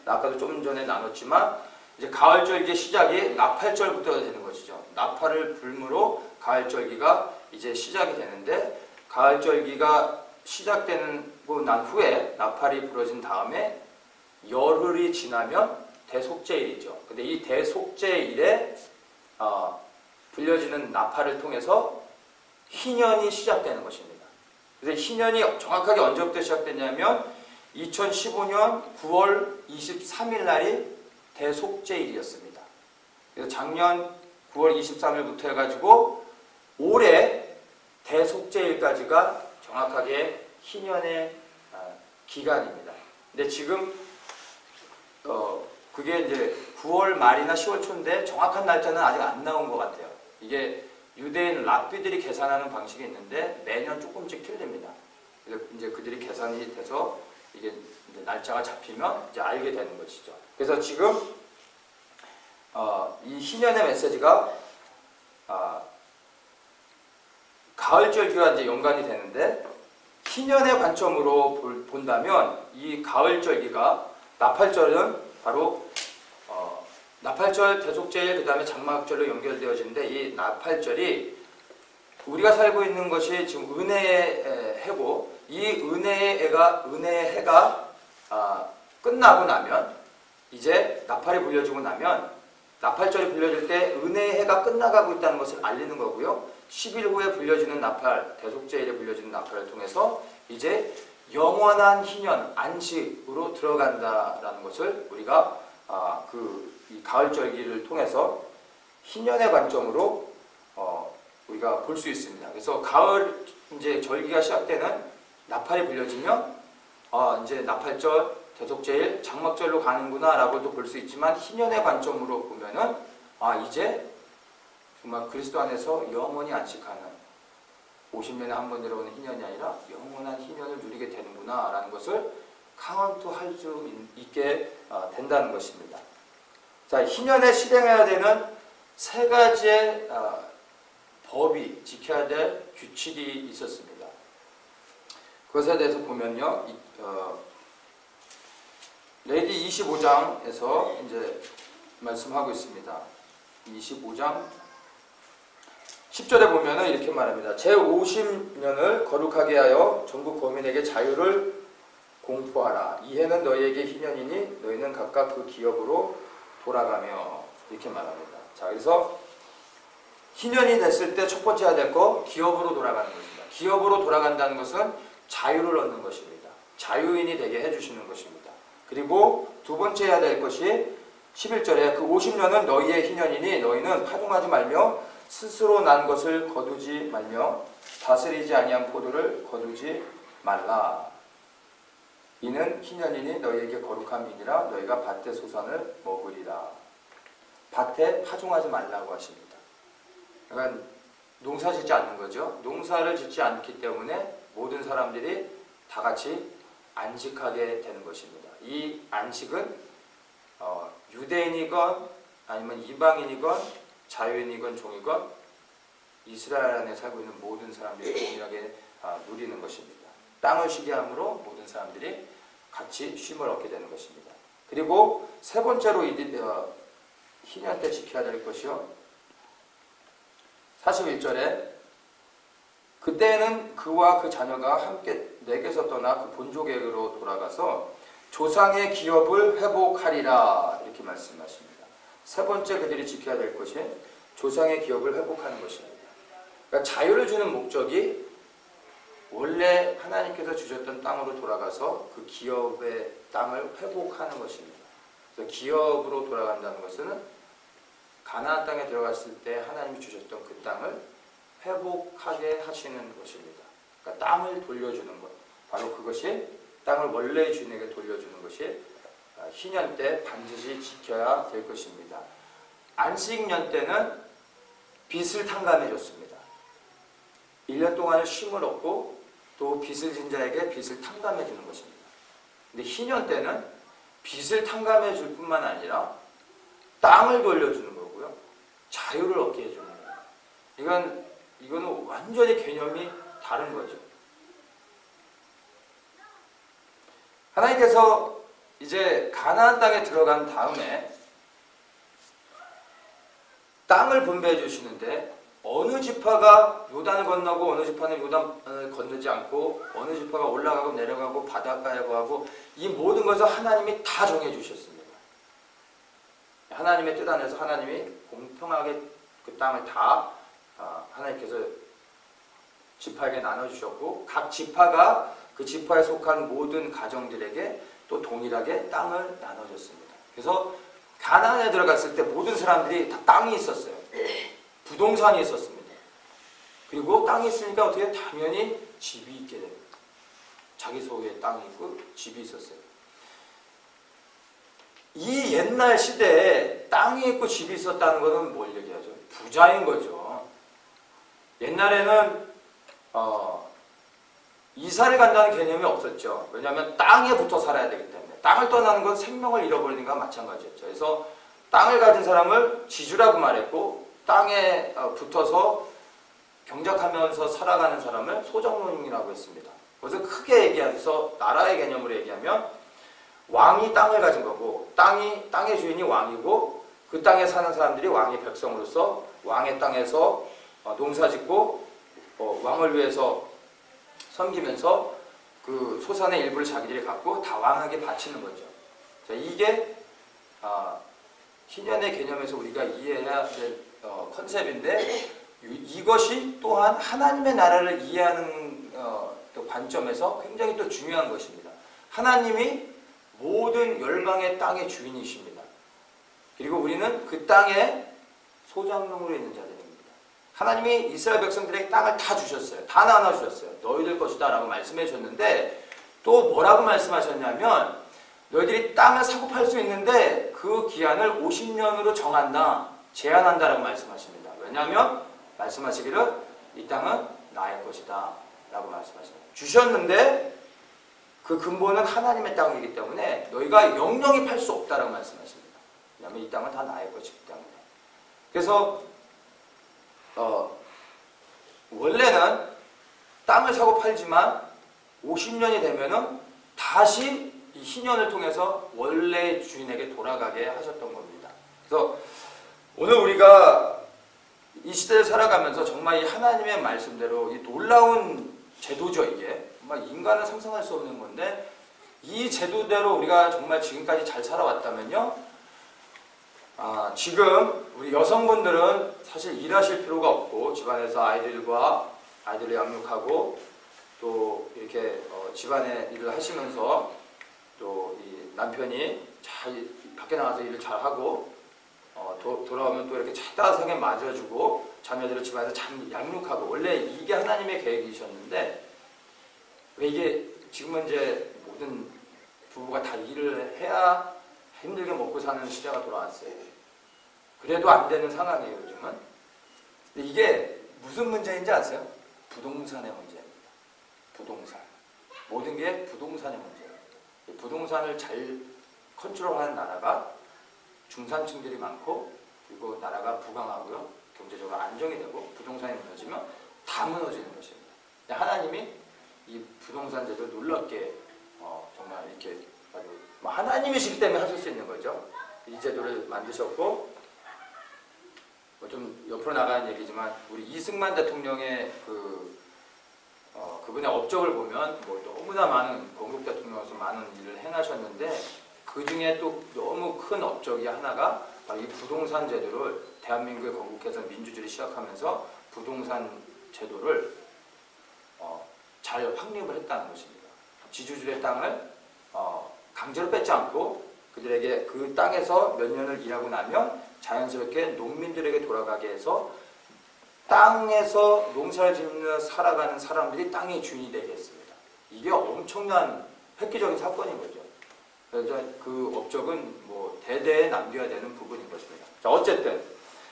아까도 좀 전에 나눴지만 이제 가을 절기의 시작이 나팔절부터 되는 것이죠. 나팔을 불므로 가을 절기가 이제 시작이 되는데 가을 절기가 시작되고 난 후에 나팔이 불어진 다음에 열흘이 지나면 대속죄일이죠. 근데 이 대속죄일에 불려지는 나팔을 통해서 희년이 시작되는 것입니다. 그래서 희년이 정확하게 언제부터 시작됐냐면 2015년 9월 23일 날이 대속죄일이었습니다. 그래서 작년 9월 23일부터 해가지고 올해 대속죄일까지가 정확하게 희년의 기간입니다. 근데 지금 그게 이제 9월 말이나 10월 초인데 정확한 날짜는 아직 안 나온 것 같아요. 이게 유대인 랍비들이 계산하는 방식이 있는데 매년 조금씩 틀립니다. 그래서 이제 그들이 계산이 돼서 이게 이제 날짜가 잡히면 이제 알게 되는 것이죠. 그래서 지금 이 희년의 메시지가 가을절기와 이제 연관이 되는데 희년의 관점으로 본다면 이 가을절기가 나팔절은 바로 나팔절, 대속죄일, 그 다음에 장막절로 연결되어지는데 이 나팔절이 우리가 살고 있는 것이 지금 은혜의 해고 이 은혜의 해가 끝나고 나면 이제 나팔이 불려지고 나면 나팔절이 불려질 때 은혜의 해가 끝나가고 있다는 것을 알리는 거고요. 10일 후에 불려지는 나팔, 대속죄일에 불려지는 나팔을 통해서 이제 영원한 희년, 안식으로 들어간다라는 것을 우리가 이 가을절기를 통해서 희년의 관점으로 우리가 볼 수 있습니다. 그래서 가을 이제 절기가 시작되는 나팔이 불려지면 이제 나팔절, 대속제일, 장막절로 가는구나라고도 볼 수 있지만 희년의 관점으로 보면은 이제 정말 그리스도 안에서 영원히 안식하는 50년에 한 번 들어오는 희년이 아니라 영원한 희년을 누리게 되는구나라는 것을 카운트할 수 있게 된다는 것입니다. 자, 희년에 실행해야 되는 세 가지의 법이 지켜야 될 규칙이 있었습니다. 그것에 대해서 보면요, 레위기 25장에서 이제 말씀하고 있습니다. 25장 10절에 보면은 이렇게 말합니다. 제50년을 거룩하게 하여 전국 거민에게 자유를 공포하라. 이 해는 너희에게 희년이니 너희는 각각 그 기업으로 돌아가며, 이렇게 말합니다. 자, 그래서 희년이 됐을 때 첫 번째 해야 될 거 기업으로 돌아가는 것입니다. 기업으로 돌아간다는 것은 자유를 얻는 것입니다. 자유인이 되게 해주시는 것입니다. 그리고 두 번째 해야 될 것이 11절에 그 50년은 너희의 희년이니 너희는 파종하지 말며 스스로 난 것을 거두지 말며 다스리지 아니한 포도를 거두지 말라. 이는 희년이니 너희에게 거룩함이니라. 너희가 밭의 소산을 먹으리라. 밭에 파종하지 말라고 하십니다. 그러니까 농사 짓지 않는 거죠. 농사를 짓지 않기 때문에 모든 사람들이 다 같이 안식하게 되는 것입니다. 이 안식은 유대인이건 아니면 이방인이건 자유인이건 종이건 이스라엘 안에 살고 있는 모든 사람들이 동일하게 누리는 것입니다. 땅을 쉬게 함으로 모든 사람들이 같이 쉼을 얻게 되는 것입니다. 그리고 세 번째로 희년 때 지켜야 될 것이요, 41절에 그때는 그와 그 자녀가 함께 내게서 떠나 그 본족에게로 돌아가서 조상의 기업을 회복하리라, 이렇게 말씀하십니다. 세 번째 그들이 지켜야 될 것이 조상의 기업을 회복하는 것입니다. 그러니까 자유를 주는 목적이 원래 하나님께서 주셨던 땅으로 돌아가서 그 기업의 땅을 회복하는 것입니다. 그래서 기업으로 돌아간다는 것은 가나안 땅에 들어갔을 때 하나님이 주셨던 그 땅을 회복하게 하시는 것입니다. 그러니까 땅을 돌려주는 것, 바로 그것이 땅을 원래 주인에게 돌려주는 것이 희년 때 반드시 지켜야 될 것입니다. 안식년 때는 빚을 탕감해 줬습니다. 1년 동안의 쉼을 얻고 또 빚을 진 자에게 빚을 탕감해 주는 것입니다. 근데 희년 때는 빚을 탕감해 줄 뿐만 아니라 땅을 돌려주는 거고요, 자유를 얻게 해주는 거예요. 이거는 완전히 개념이 다른 거죠. 하나님께서 이제 가나안 땅에 들어간 다음에 땅을 분배해 주시는데 어느 지파가 요단을 건너고 어느 지파는 요단을 건너지 않고 어느 지파가 올라가고 내려가고 바닷가에 가고, 이 모든 것을 하나님이 다 정해 주셨습니다. 하나님의 뜻 안에서 하나님이 공평하게 그 땅을 다 하나님께서 지파에게 나눠주셨고, 각 지파가 그 지파에 속한 모든 가정들에게 또 동일하게 땅을 나눠줬습니다. 그래서 가나안에 들어갔을 때 모든 사람들이 다 땅이 있었어요. 부동산이 있었습니다. 그리고 땅이 있으니까 어떻게 당연히 집이 있게 됩니다. 자기 소유의 땅이 있고 집이 있었어요. 이 옛날 시대에 땅이 있고 집이 있었다는 것은 뭘 얘기하죠? 부자인 거죠. 옛날에는 이사를 간다는 개념이 없었죠. 왜냐하면 땅에 붙어 살아야 되기 때문에. 땅을 떠나는 건 생명을 잃어버리는 것과 마찬가지였죠. 그래서 땅을 가진 사람을 지주라고 말했고, 땅에 붙어서 경작하면서 살아가는 사람을 소정농이라고 했습니다. 그래서 크게 얘기해서 나라의 개념으로 얘기하면 왕이 땅을 가진 거고, 땅의 주인이 왕이고, 그 땅에 사는 사람들이 왕의 백성으로서 왕의 땅에서 농사짓고 왕을 위해서 섬기면서 그 소산의 일부를 자기들이 갖고 다 왕에게 바치는 거죠. 자, 이게 희년의 개념에서 우리가 이해해야 될 컨셉인데, 이것이 또한 하나님의 나라를 이해하는 또 관점에서 굉장히 또 중요한 것입니다. 하나님이 모든 열방의 땅의 주인이십니다. 그리고 우리는 그 땅에 소장농으로 있는 자들입니다. 하나님이 이스라엘 백성들에게 땅을 다 주셨어요. 다 나눠주셨어요. 너희들 것이다 라고 말씀해 주셨는데 또 뭐라고 말씀하셨냐면 너희들이 땅을 사고 팔 수 있는데 그 기한을 50년으로 정한다. 제한한다 라고 말씀하십니다. 왜냐하면 말씀하시기를 이 땅은 나의 것이다 라고 말씀하십니다. 주셨는데 그 근본은 하나님의 땅이기 때문에 너희가 영영히 팔 수 없다라고 말씀하십니다. 왜냐하면 이 땅은 다 나의 것이기 때문에. 그래서 원래는 땅을 사고 팔지만 50년이 되면은 다시 이 희년을 통해서 원래 주인에게 돌아가게 하셨던 겁니다. 그래서 오늘 우리가 이 시대를 살아가면서 정말 이 하나님의 말씀대로 이 놀라운 제도죠. 이게 정말 인간은 상상할 수 없는 건데 이 제도대로 우리가 정말 지금까지 잘 살아왔다면요, 지금 우리 여성분들은 사실 일하실 필요가 없고 집안에서 아이들을 양육하고 또 이렇게 집안의 일을 하시면서 또 이 남편이 잘 밖에 나가서 일을 잘 하고 돌아오면 또 이렇게 따뜻하게 맞아주고 자녀들을 집안에서 잘 양육하고, 원래 이게 하나님의 계획이셨는데 왜 이게 지금은 이제 모든 부부가 다 일을 해야 힘들게 먹고 사는 시대가 돌아왔어요. 그래도 안 되는 상황이에요, 요즘은. 근데 이게 무슨 문제인지 아세요? 부동산의 문제입니다. 부동산. 모든 게 부동산의 문제예요. 부동산을 잘 컨트롤하는 나라가 중산층들이 많고, 그리고 나라가 부강하고요, 경제적으로 안정이 되고, 부동산이 무너지면 다 무너지는 것입니다. 하나님이 이 부동산 제도를 놀랍게 정말 이렇게 하나님이시기 때문에 하실 수 있는 거죠. 이 제도를 만드셨고, 좀 옆으로 나가는 얘기지만 우리 이승만 대통령의 그분의 업적을 보면 너무나 많은 건국 대통령으로서 많은 일을 행하셨는데 그 중에 또 너무 큰 업적이 하나가 바로 이 부동산 제도를, 대한민국에 건국해서 민주주의를 시작하면서 부동산 제도를 잘 확립을 했다는 것입니다. 지주들의 땅을 강제로 뺏지 않고 그들에게 그 땅에서 몇 년을 일하고 나면 자연스럽게 농민들에게 돌아가게 해서 땅에서 농사를 짓는 살아가는 사람들이 땅의 주인이 되게 했습니다. 이게 엄청난 획기적인 사건인 거죠. 그래서 그 업적은 대대에 남겨야 되는 부분인 것입니다. 자, 어쨌든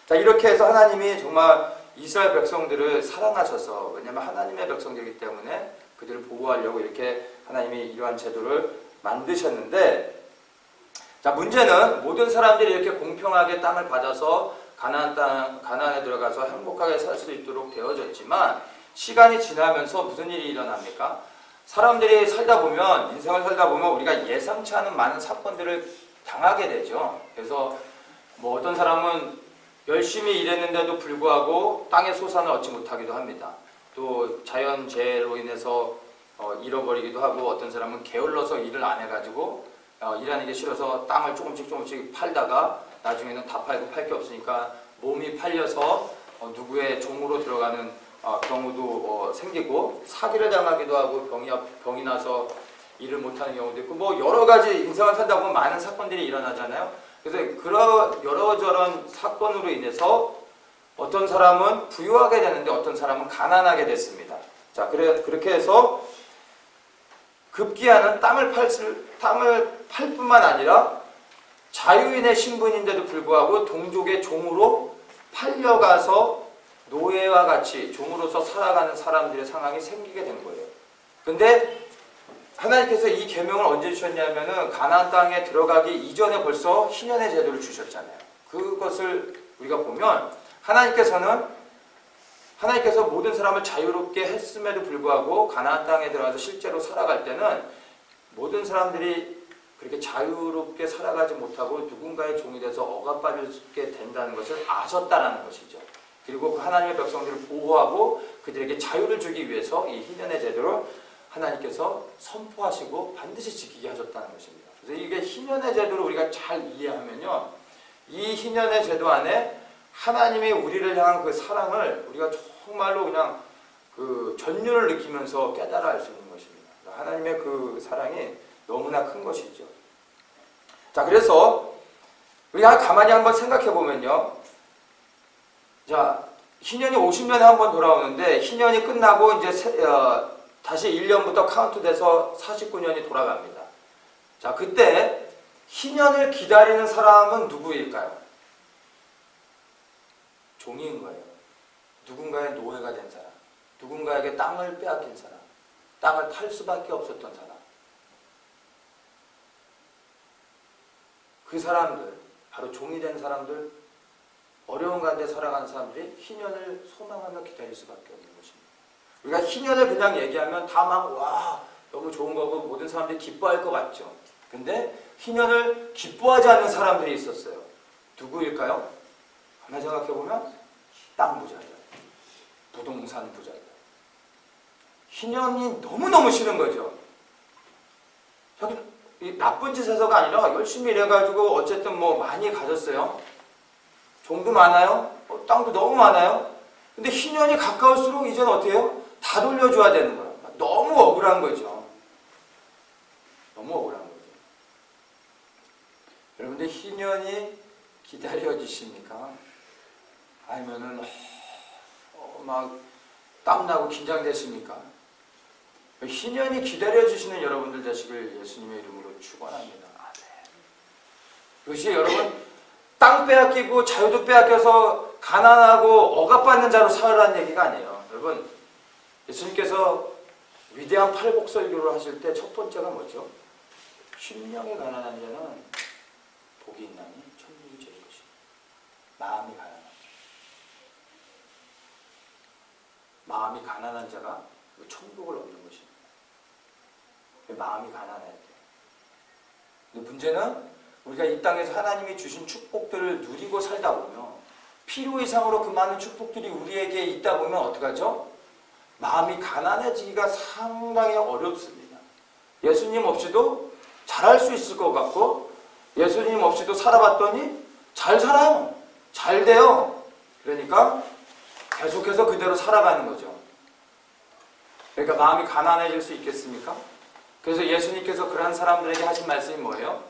이렇게 해서 하나님이 정말 이스라엘 백성들을 사랑하셔서, 왜냐하면 하나님의 백성들이기 때문에 그들을 보호하려고 이렇게 하나님이 이러한 제도를 만드셨는데, 자, 문제는 모든 사람들이 이렇게 공평하게 땅을 받아서 가나안에 들어가서 행복하게 살 수 있도록 되어졌지만 시간이 지나면서 무슨 일이 일어납니까? 사람들이 살다 보면, 인생을 살다 보면 우리가 예상치 않은 많은 사건들을 당하게 되죠. 그래서 어떤 사람은 열심히 일했는데도 불구하고 땅의 소산을 얻지 못하기도 합니다. 또 자연재해로 인해서 잃어버리기도 하고, 어떤 사람은 게을러서 일을 안 해가지고 일하는 게 싫어서 땅을 조금씩 팔다가 나중에는 다 팔고 팔 게 없으니까 몸이 팔려서 누구의 종으로 들어가는 경우도 생기고, 사기를 당하기도 하고 병이 나서 일을 못하는 경우도 있고, 여러 가지 인생을 살다 보면 많은 사건들이 일어나잖아요. 그래서 그런 여러저런 사건으로 인해서 어떤 사람은 부유하게 되는데 어떤 사람은 가난하게 됐습니다. 자, 그렇게 해서 급기야는 땅을 팔 뿐만 아니라 자유인의 신분인데도 불구하고 동족의 종으로 팔려가서 노예와 같이 종으로서 살아가는 사람들의 상황이 생기게 된 거예요. 근데 하나님께서 이 계명을 언제 주셨냐면은 가나안 땅에 들어가기 이전에 벌써 희년의 제도를 주셨잖아요. 그것을 우리가 보면 하나님께서 모든 사람을 자유롭게 했음에도 불구하고 가나안 땅에 들어가서 실제로 살아갈 때는 모든 사람들이 그렇게 자유롭게 살아가지 못하고 누군가의 종이 돼서 억압받게 된다는 것을 아셨다라는 것이죠. 그리고 그 하나님의 백성들을 보호하고 그들에게 자유를 주기 위해서 이 희년의 제도를 하나님께서 선포하시고 반드시 지키게 하셨다는 것입니다. 그래서 이게 희년의 제도를 우리가 잘 이해하면요, 이 희년의 제도 안에 하나님이 우리를 향한 그 사랑을 우리가 정말로 그냥 그 전율을 느끼면서 깨달아 알 수 있는 것입니다. 하나님의 그 사랑이 너무나 큰 것이죠. 자, 그래서 우리가 가만히 한번 생각해 보면요, 자, 희년이 50년에 한 번 돌아오는데 희년이 끝나고 이제 다시 1년부터 카운트돼서 49년이 돌아갑니다. 자, 그때 희년을 기다리는 사람은 누구일까요? 종인 거예요. 누군가의 노예가 된 사람, 누군가에게 땅을 빼앗긴 사람, 땅을 탈 수밖에 없었던 사람. 그 사람들, 바로 종이 된 사람들, 어려운 가운데 살아가는 사람들이 희년을 소망하며 기다릴 수밖에 없는 것입니다. 우리가 희년을 그냥 얘기하면 다 막 와 너무 좋은 거고 모든 사람들이 기뻐할 것 같죠. 근데 희년을 기뻐하지 않는 사람들이 있었어요. 누구일까요? 하나 생각해보면 땅 부자들, 부동산 부자들. 희년이 너무너무 싫은 거죠. 자기 나쁜 짓에서가 아니라 열심히 일해가지고 어쨌든 뭐 많이 가졌어요. 종도 많아요. 땅도 너무 많아요. 근데 희년이 가까울수록 이제는 어떻게 해요? 다 돌려줘야 되는 거예요. 너무 억울한 거죠. 너무 억울한 거죠. 여러분들 희년이 기다려지십니까? 아니면은 막 땀나고 긴장되십니까? 희년이 기다려주시는 여러분들 되시길 예수님의 이름으로 축원합니다. 그것이 여러분 땅 빼앗기고 자유도 빼앗겨서 가난하고 억압받는 자로 살아라는 얘기가 아니에요. 여러분 예수님께서 위대한 팔복설교를 하실 때 첫 번째가 뭐죠? 심령이 가난한 자는 복이 있나니 천국이 주일 것이다. 마음이 가난한 자. 마음이 가난한 자가 천국을 얻는 것입니다. 마음이 가난해야 돼요. 근데 문제는 우리가 이 땅에서 하나님이 주신 축복들을 누리고 살다 보면 필요 이상으로 그 많은 축복들이 우리에게 있다 보면 어떡하죠? 마음이 가난해지기가 상당히 어렵습니다. 예수님 없이도 잘할 수 있을 것 같고 예수님 없이도 살아봤더니 잘 살아요. 잘 돼요. 그러니까 계속해서 그대로 살아가는 거죠. 그러니까 마음이 가난해질 수 있겠습니까? 그래서 예수님께서 그러한 사람들에게 하신 말씀이 뭐예요?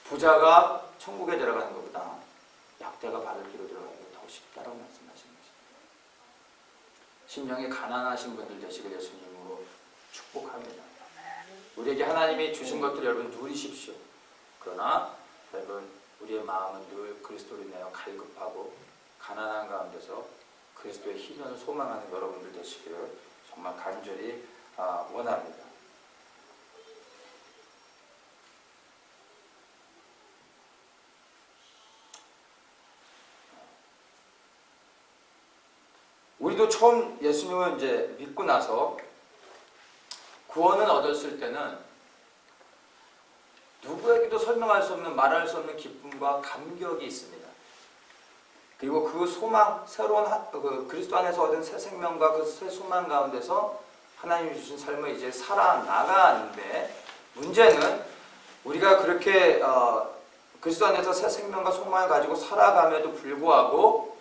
부자가 천국에 들어가는 것보다 약대가 바르기로 들어가는 게 더 쉽다라고 말씀하신 것입니다. 심령이 가난하신 분들 되시길 예수님으로 축복합니다. 우리에게 하나님이 주신 것들 여러분 누리십시오. 그러나 여러분 우리의 마음은 늘 그리스도로 인하여 갈급하고 가난한 가운데서 그리스도의 희년을 소망하는 여러분들 되시기를 정말 간절히 원합니다. 우리도 처음 예수님을 이제 믿고 나서 구원을 얻었을 때는 누구에게도 설명할 수 없는 말할 수 없는 기쁨과 감격이 있습니다. 그리고 그 소망, 새로운 그리스도 안에서 얻은 새 생명과 그 새 소망 가운데서 하나님이 주신 삶을 이제 살아나가는데 문제는 우리가 그렇게 그리스도 안에서 새 생명과 소망을 가지고 살아감에도 불구하고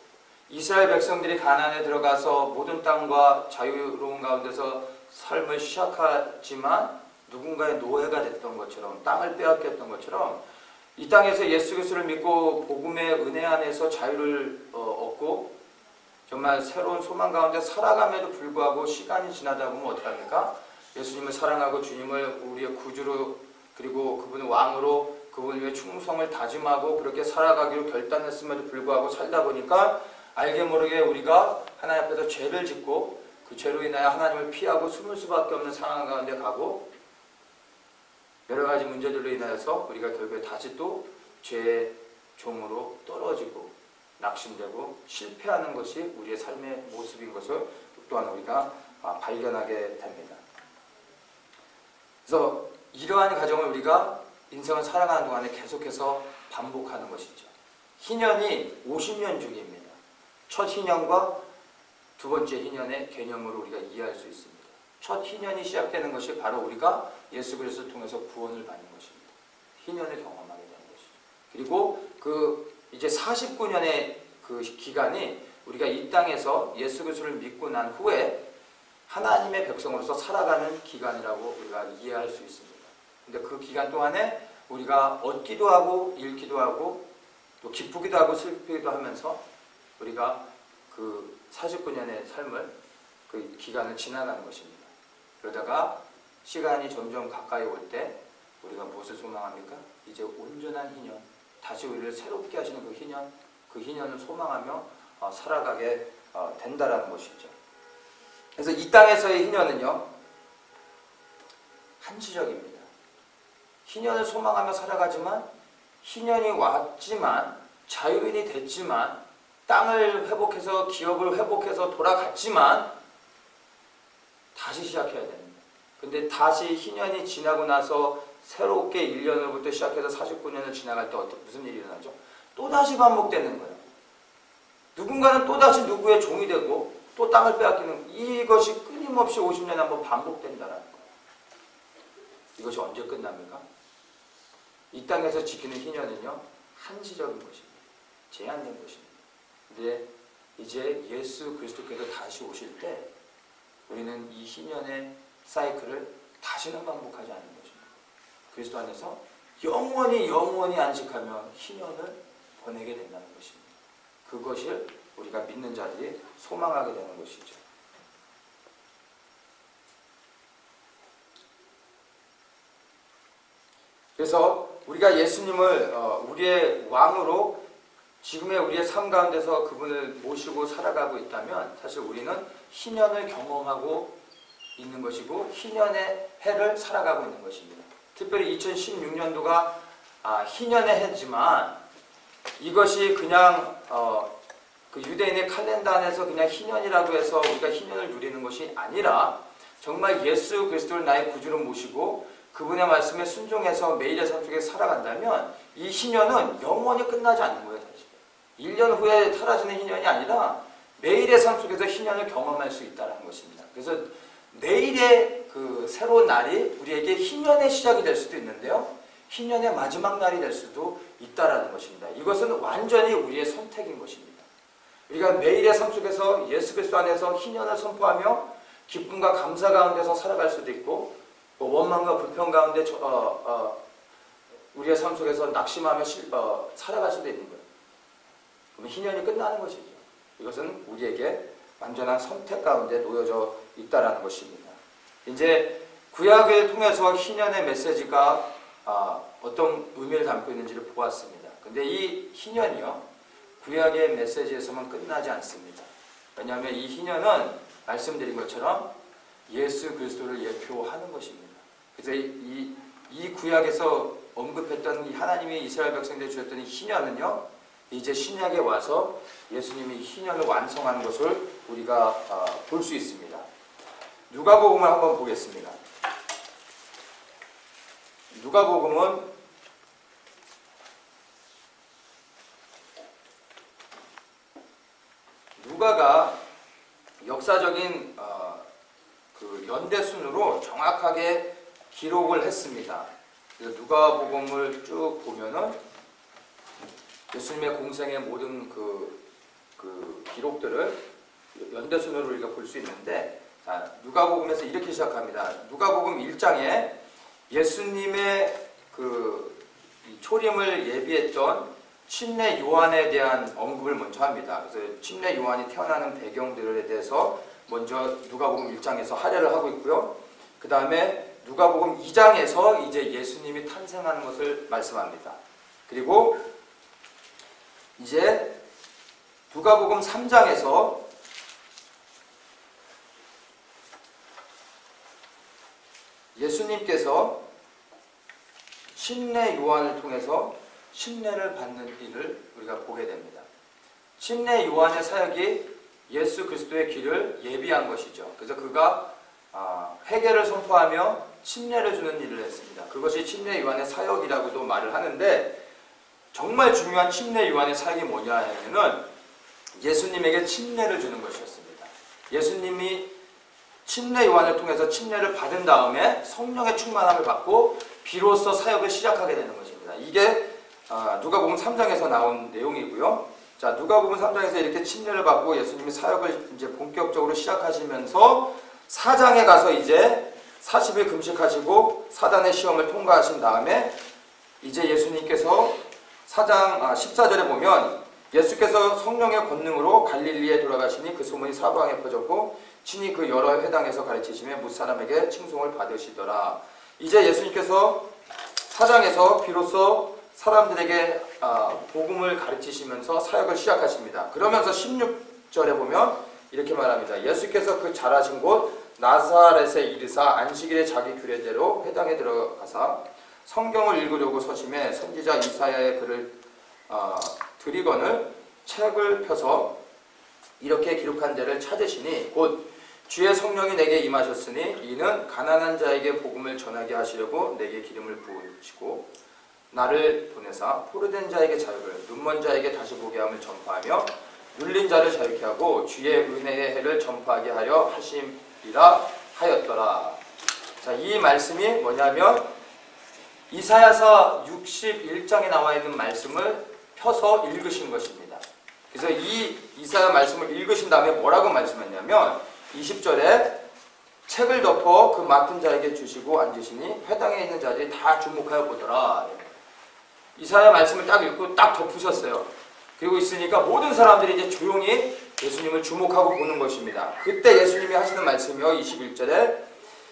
이스라엘 백성들이 가나안에 들어가서 모든 땅과 자유로운 가운데서 삶을 시작하지만 누군가의 노예가 됐던 것처럼 땅을 빼앗겼던 것처럼 이 땅에서 예수 그리스도를 믿고 복음의 은혜 안에서 자유를 얻고 정말 새로운 소망 가운데 살아감에도 불구하고 시간이 지나다 보면 어떡합니까? 예수님을 사랑하고 주님을 우리의 구주로 그리고 그분을 왕으로 그분을 위해 충성을 다짐하고 그렇게 살아가기로 결단했음에도 불구하고 살다 보니까 알게 모르게 우리가 하나님 앞에서 죄를 짓고 그 죄로 인하여 하나님을 피하고 숨을 수밖에 없는 상황 가운데 가고 여러 가지 문제들로 인하여서 우리가 결국에 다시 또 죄의 종으로 떨어지고 낙심되고 실패하는 것이 우리의 삶의 모습인 것을 또한 우리가 발견하게 됩니다. 그래서 이러한 과정을 우리가 인생을 살아가는 동안에 계속해서 반복하는 것이죠. 희년이 50년 주기입니다. 첫 희년과 두 번째 희년의 개념으로 우리가 이해할 수 있습니다. 첫 희년이 시작되는 것이 바로 우리가 예수 그리스도를 통해서 구원을 받는 것입니다. 희년을 경험하게 되는 것이죠. 그리고 그 이제 49년의 그 기간이 우리가 이 땅에서 예수 그리스도를 믿고 난 후에 하나님의 백성으로서 살아가는 기간이라고 우리가 이해할 수 있습니다. 근데 그 기간 동안에 우리가 얻기도 하고 잃기도 하고 또 기쁘기도 하고 슬프기도 하면서 우리가 그 49년의 삶을 그 기간을 지나가는 것입니다. 그러다가 시간이 점점 가까이 올 때 우리가 무엇을 소망합니까? 이제 온전한 희년, 다시 우리를 새롭게 하시는 그 희년을 소망하며 살아가게 된다라는 것이죠. 그래서 이 땅에서의 희년은요, 한시적입니다. 희년을 소망하며 살아가지만, 희년이 왔지만, 자유인이 됐지만, 땅을 회복해서 기업을 회복해서 돌아갔지만 다시 시작해야 됩니다. 근데 다시 희년이 지나고 나서 새롭게 1년으로부터 시작해서 49년을 지나갈 때 무슨 일이 일어나죠? 또다시 반복되는 거예요. 누군가는 또다시 누구의 종이 되고 또 땅을 빼앗기는, 이것이 끊임없이 50년에 한번 반복된다는 거예요. 이것이 언제 끝납니까? 이 땅에서 지키는 희년은요, 한시적인 것입니다. 제한된 것입니다. 근데 이제 예수 그리스도께서 다시 오실 때 우리는 이 희년의 사이클을 다시는 반복하지 않는 것입니다. 그리스도 안에서 영원히 안식하며 희년을 보내게 된다는 것입니다. 그것을 우리가 믿는 자들이 소망하게 되는 것이죠. 그래서 우리가 예수님을 우리의 왕으로 지금의 우리의 삶 가운데서 그분을 모시고 살아가고 있다면 사실 우리는 희년을 경험하고 있는 것이고 희년의 해를 살아가고 있는 것입니다. 특별히 2016년도가 희년의 해지만 이것이 그냥 그 유대인의 칼렌더 안에서 그냥 희년이라고 해서 우리가 희년을 누리는 것이 아니라 정말 예수 그리스도를 나의 구주로 모시고 그분의 말씀에 순종해서 매일의 삶 속에 살아간다면 이 희년은 영원히 끝나지 않는 거예요. 사실 1년 후에 사라지는 희년이 아니라 매일의 삶 속에서 희년을 경험할 수 있다는 것입니다. 그래서 내일의 그 새로운 날이 우리에게 희년의 시작이 될 수도 있는데요, 희년의 마지막 날이 될 수도 있다라는 것입니다. 이것은 완전히 우리의 선택인 것입니다. 우리가 매일의 삶 속에서 예수 그리스도 안에서 희년을 선포하며 기쁨과 감사 가운데서 살아갈 수도 있고, 원망과 불평 가운데 우리의 삶 속에서 낙심하며 살아갈 수도 있는 거예요. 그러면 희년이 끝나는 것이죠. 이것은 우리에게 완전한 선택 가운데 놓여져 있다라는 것입니다. 이제 구약을 통해서 희년의 메시지가 어떤 의미를 담고 있는지를 보았습니다. 근데 이 희년이요, 구약의 메시지에서만 끝나지 않습니다. 왜냐하면 이 희년은 말씀드린 것처럼 예수 그리스도를 예표하는 것입니다. 그래서 이 구약에서 언급했던 이 하나님이 이스라엘 백성들에 주셨던 이 희년은요, 이제 신약에 와서 예수님이 희년을 완성하는 것을 우리가 볼 수 있습니다. 누가복음을 한번 보겠습니다. 누가복음은 누가가 역사적인 그 연대순으로 정확하게 기록을 했습니다. 그래서 누가복음을 쭉 보면은 예수님의 공생의 모든 그 기록들을 연대순으로 우리가 볼 수 있는데, 자, 누가복음에서 이렇게 시작합니다. 누가복음 1장에 예수님의 그 초림을 예비했던 침례 요한에 대한 언급을 먼저 합니다. 그래서 침례 요한이 태어나는 배경들에 대해서 먼저 누가복음 1장에서 할애를 하고 있고요. 그 다음에 누가복음 2장에서 이제 예수님이 탄생하는 것을 말씀합니다. 그리고 이제 누가복음 3장에서 예수님께서 침례 요한을 통해서 침례를 받는 일을 우리가 보게 됩니다. 침례 요한의 사역이 예수 그리스도의 길을 예비한 것이죠. 그래서 그가 회개를 선포하며 침례를 주는 일을 했습니다. 그것이 침례 요한의 사역이라고도 말을 하는데, 정말 중요한 침례 요한의 사역이 뭐냐 하면은 예수님에게 침례를 주는 것이었습니다. 예수님이 침례 요한을 통해서 침례를 받은 다음에 성령의 충만함을 받고 비로소 사역을 시작하게 되는 것입니다. 이게 누가복음 3장에서 나온 내용이고요. 자, 누가복음 3장에서 이렇게 침례를 받고 예수님이 사역을 이제 본격적으로 시작하시면서 4장에 가서 이제 40일 금식하시고 사단의 시험을 통과하신 다음에 이제 예수님께서 4장 14절에 보면 예수께서 성령의 권능으로 갈릴리에 돌아가시니 그 소문이 사방에 퍼졌고 친히 그 여러 회당에서 가르치시며 무사람에게 칭송을 받으시더라. 이제 예수님께서 사장에서 비로소 사람들에게 복음을 가르치시면서 사역을 시작하십니다. 그러면서 16절에 보면 이렇게 말합니다. 예수께서 그 자라신 곳 나사렛에 이르사 안식일에 자기 규례대로 회당에 들어가사 성경을 읽으려고 서심해 선지자 이사야의 글을 드리거늘 책을 펴서 이렇게 기록한 데를 찾으시니 곧 주의 성령이 내게 임하셨으니 이는 가난한 자에게 복음을 전하게 하시려고 내게 기름을 부으시고 나를 보내사 포로된 자에게 자유를 눈먼 자에게 다시 보게 함을 전파하며 눌린 자를 자유케 하고 주의 은혜의 해를 전파하게 하려 하심이라 하였더라. 자, 이 말씀이 뭐냐면 이사야서 61장에 나와 있는 말씀을 펴서 읽으신 것입니다. 그래서 이 이사야 말씀을 읽으신 다음에 뭐라고 말씀했냐면 20절에 책을 덮어 그 맡은 자에게 주시고 앉으시니 회당에 있는 자들이 다 주목하여 보더라. 이사야 말씀을 딱 읽고 딱 덮으셨어요. 그리고 있으니까 모든 사람들이 이제 조용히 예수님을 주목하고 보는 것입니다. 그때 예수님이 하시는 말씀이요. 21절에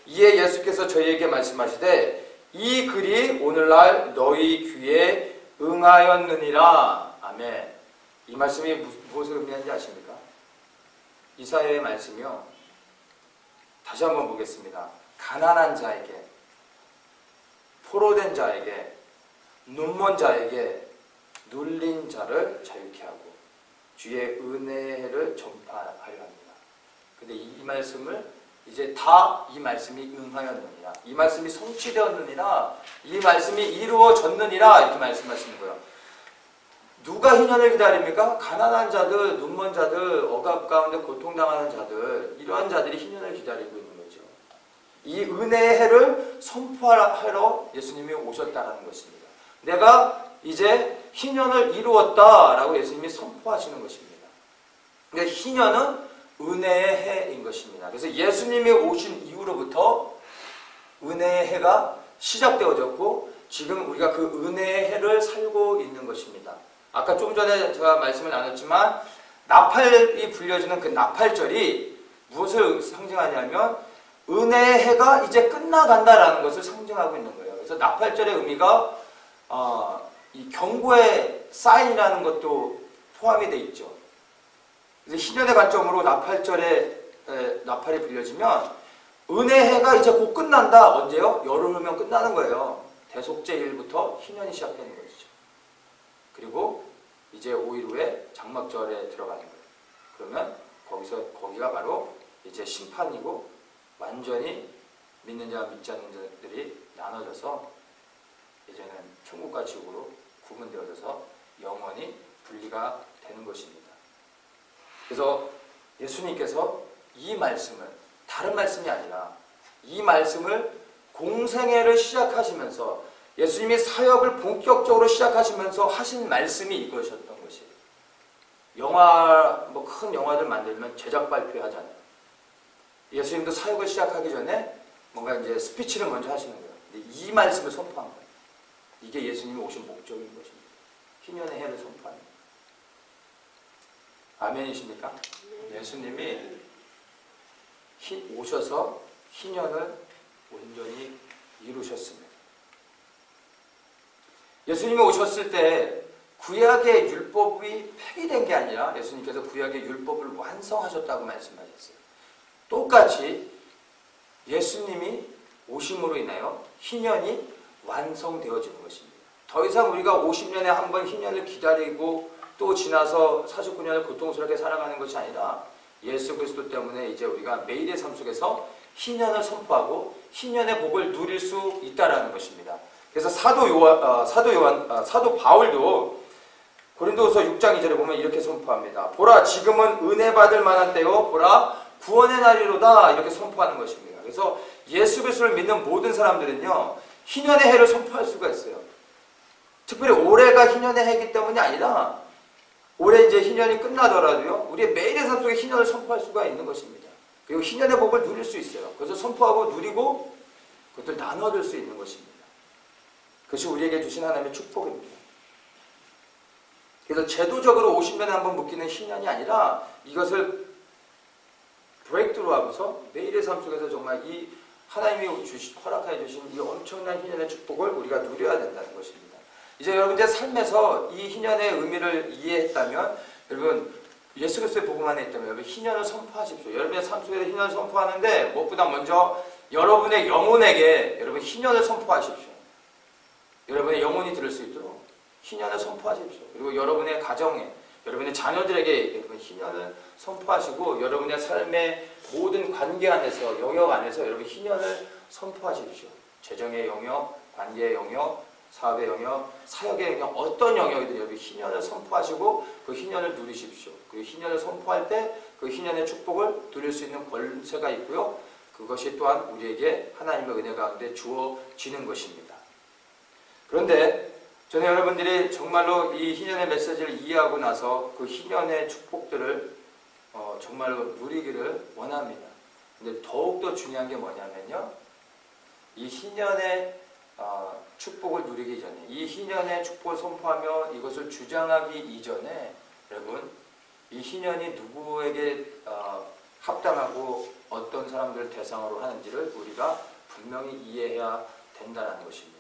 이에 예수께서 저희에게 말씀하시되 이 글이 오늘날 너희 귀에 응하였느니라. 아멘. 이 말씀이 무엇을 의미하는지 아십니까? 이사야의 말씀이요. 다시 한번 보겠습니다. 가난한 자에게, 포로된 자에게, 눈먼 자에게 눌린 자를 자유케 하고 주의 은혜를 전파하려 합니다. 근데 이 말씀을 이제 다 이 말씀이 응하였느니라, 이 말씀이 성취되었느니라, 이 말씀이 이루어졌느니라 이렇게 말씀하시는 거예요. 누가 희년을 기다립니까? 가난한 자들, 눈먼 자들, 억압 가운데 고통당하는 자들, 이러한 자들이 희년을 기다리고 있는 거죠. 이 은혜의 해를 선포하러 예수님이 오셨다는 것입니다. 내가 이제 희년을 이루었다라고 예수님이 선포하시는 것입니다. 그러니까 희년은 은혜의 해인 것입니다. 그래서 예수님이 오신 이후로부터 은혜의 해가 시작되어졌고 지금 우리가 그 은혜의 해를 살고 있는 것입니다. 아까 좀 전에 제가 말씀을 나눴지만 나팔이 불려지는 그 나팔절이 무엇을 상징하냐면 은혜의 해가 이제 끝나간다라는 것을 상징하고 있는 거예요. 그래서 나팔절의 의미가 이 경고의 사인이라는 것도 포함이 되어 있죠. 그래서 희년의 관점으로 나팔이 불려지면 은혜의 해가 이제 곧 끝난다. 언제요? 열흘이면 끝나는 거예요. 대속죄일부터 희년이 시작되는 것이죠. 그리고 이제 5일 후에 장막절에 들어가는 거예요. 그러면 거기가 바로 이제 심판이고 완전히 믿는 자와 믿지 않는 자들이 나눠져서 이제는 천국과 지옥으로 구분되어져서 영원히 분리가 되는 것입니다. 그래서 예수님께서 이 말씀을 다른 말씀이 아니라 이 말씀을 공생애를 시작하시면서 예수님이 사역을 본격적으로 시작하시면서 하신 말씀이 이것이었던 것이에요. 큰 영화들 만들면 제작 발표하잖아요. 예수님도 사역을 시작하기 전에 뭔가 이제 스피치를 먼저 하시는 거예요. 근데 이 말씀을 선포한 거예요. 이게 예수님이 오신 목적인 것입니다. 희년의 해를 선포하는 거예요. 아멘이십니까? 예수님이 오셔서 희년을 온전히 이루셨습니다. 예수님이 오셨을 때 구약의 율법이 폐기된 게 아니라 예수님께서 구약의 율법을 완성하셨다고 말씀하셨어요. 똑같이 예수님이 오심으로 인하여 희년이 완성되어지는 것입니다. 더 이상 우리가 50년에 한 번 희년을 기다리고 또 지나서 49년을 고통스럽게 살아가는 것이 아니라 예수 그리스도 때문에 이제 우리가 매일의 삶 속에서 희년을 선포하고 희년의 복을 누릴 수 있다라는 것입니다. 그래서 사도 바울도 고린도후서 6장 2절에 보면 이렇게 선포합니다. 보라, 지금은 은혜 받을 만한 때요, 보라, 구원의 날이로다, 이렇게 선포하는 것입니다. 그래서 예수 그리스도를 믿는 모든 사람들은요, 희년의 해를 선포할 수가 있어요. 특별히 올해가 희년의 해이기 때문이 아니라 올해 이제 희년이 끝나더라도요, 우리의 매일의 삶 속에 희년을 선포할 수가 있는 것입니다. 그리고 희년의 복을 누릴 수 있어요. 그래서 선포하고 누리고 그것들 나눠줄 수 있는 것입니다. 그것이 우리에게 주신 하나님의 축복입니다. 그래서 제도적으로 50년에 한 번 묶이는 희년이 아니라 이것을 브레이크트루 하고서 매일의 삶 속에서 정말 이 하나님이 허락해 주신 이 엄청난 희년의 축복을 우리가 누려야 된다는 것입니다. 이제 여러분들 삶에서 이 희년의 의미를 이해했다면, 여러분 예수 그리스도의 복음 안에 있다면 여러분 희년을 선포하십시오. 여러분의 삶 속에서 희년을 선포하는데 무엇보다 먼저 여러분의 영혼에게 여러분 희년을 선포하십시오. 여러분의 영혼이 들을 수 있도록 희년을 선포하십시오. 그리고 여러분의 가정에, 여러분의 자녀들에게 여러분 희년을 선포하시고, 여러분의 삶의 모든 관계 안에서, 영역 안에서 여러분 희년을 선포하십시오. 재정의 영역, 관계의 영역, 사업의 영역, 사역의 영역, 어떤 영역이든 여러분 희년을 선포하시고 그 희년을 누리십시오. 그 희년을 선포할 때 그 희년의 축복을 누릴 수 있는 권세가 있고요. 그것이 또한 우리에게 하나님의 은혜 가운데 주어지는 것입니다. 그런데 저는 여러분들이 정말로 이 희년의 메시지를 이해하고 나서 그 희년의 축복들을 정말로 누리기를 원합니다. 근데 더욱더 중요한 게 뭐냐면요, 이 희년의 축복을 누리기 전에, 이 희년의 축복을 선포하며 이것을 주장하기 이전에 여러분 이 희년이 누구에게 합당하고 어떤 사람들을 대상으로 하는지를 우리가 분명히 이해해야 된다는 것입니다.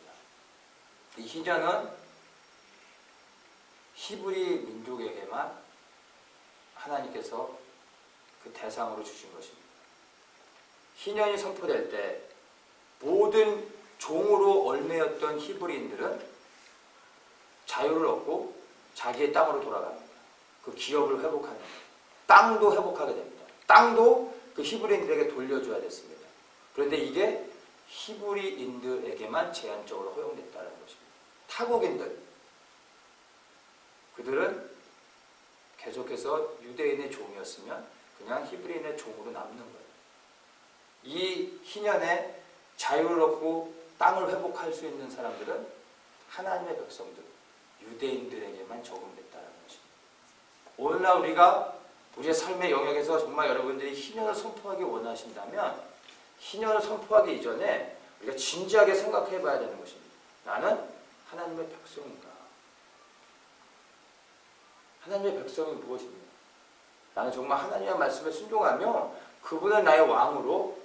이 희년은 히브리 민족에게만 하나님께서 그 대상으로 주신 것입니다. 희년이 선포될 때 모든 종으로 얽매였던 히브리인들은 자유를 얻고 자기의 땅으로 돌아갑니다. 그 기업을 회복하는 거예요. 땅도 회복하게 됩니다. 땅도 그 히브리인들에게 돌려줘야 됐습니다. 그런데 이게 히브리인들에게만 제한적으로 허용됐다는 것입니다. 타국인들, 그들은 계속해서 유대인의 종이었으면 그냥 히브리인의 종으로 남는 거예요. 이 희년에 자유를 얻고 땅을 회복할 수 있는 사람들은 하나님의 백성들, 유대인들에게만 적용됐다는 것입니다. 오늘날 우리가 우리의 삶의 영역에서 정말 여러분들이 희년을 선포하기 원하신다면 희년을 선포하기 이전에 우리가 진지하게 생각해 봐야 되는 것입니다. 나는 하나님의 백성인가? 하나님의 백성이 무엇입니까? 나는 정말 하나님의 말씀에 순종하며 그분을 나의 왕으로,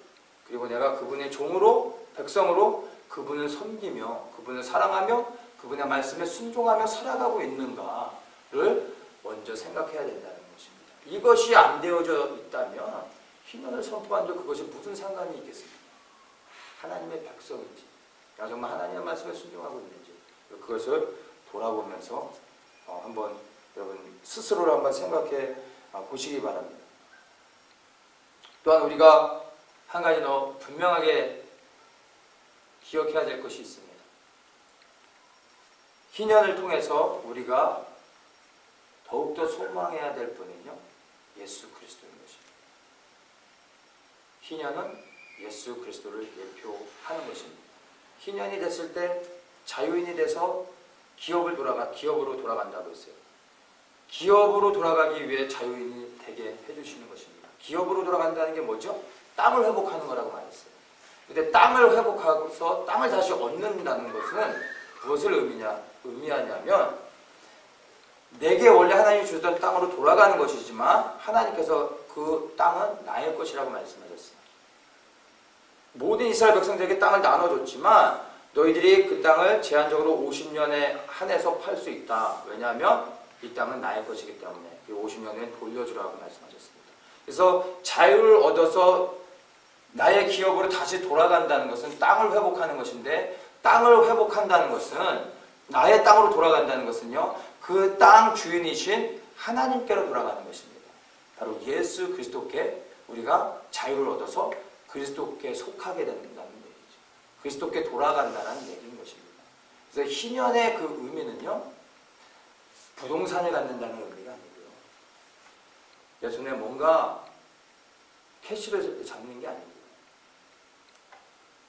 그리고 내가 그분의 종으로, 백성으로 그분을 섬기며 그분을 사랑하며 그분의 말씀에 순종하며 살아가고 있는가를 먼저 생각해야 된다는 것입니다. 이것이 안 되어져 있다면 희년을 선포한들 그것이 무슨 상관이 있겠습니까? 하나님의 백성인지, 내가 정말 하나님의 말씀에 순종하고 있는지, 그것을 돌아보면서 한번 여러분 스스로를 한번 생각해 보시기 바랍니다. 또한 우리가 한 가지 더 분명하게 기억해야 될 것이 있습니다. 희년을 통해서 우리가 더욱더 소망해야 될 분은요, 예수 그리스도인 것입니다. 희년은 예수 그리스도를 예표하는 것입니다. 희년이 됐을 때 자유인이 돼서 기업으로 돌아간다고 했어요. 기업으로 돌아가기 위해 자유인이 되게 해주시는 것입니다. 기업으로 돌아간다는 게 뭐죠? 땅을 회복하는 거라고 말했어요. 근데 땅을 회복하고서 땅을 다시 얻는다는 것은 무엇을 의미하냐면 내게 원래 하나님이 주셨던 땅으로 돌아가는 것이지만 하나님께서 그 땅은 나의 것이라고 말씀하셨어요. 모든 이스라엘 백성들에게 땅을 나눠줬지만 너희들이 그 땅을 제한적으로 50년에 한해서 팔 수 있다. 왜냐하면 이 땅은 나의 것이기 때문에 그 50년에 돌려주라고 말씀하셨습니다. 그래서 자유를 얻어서 나의 기업으로 다시 돌아간다는 것은 땅을 회복하는 것인데, 땅을 회복한다는 것은, 나의 땅으로 돌아간다는 것은요, 그 땅 주인이신 하나님께로 돌아가는 것입니다. 바로 예수 그리스도께 우리가 자유를 얻어서 그리스도께 속하게 된다는 얘기죠. 그리스도께 돌아간다는 얘기인 것입니다. 그래서 희년의 그 의미는요, 부동산을 갖는다는 의미가 아니고요, 내 손에 뭔가 캐시를 잡는 게 아니고요,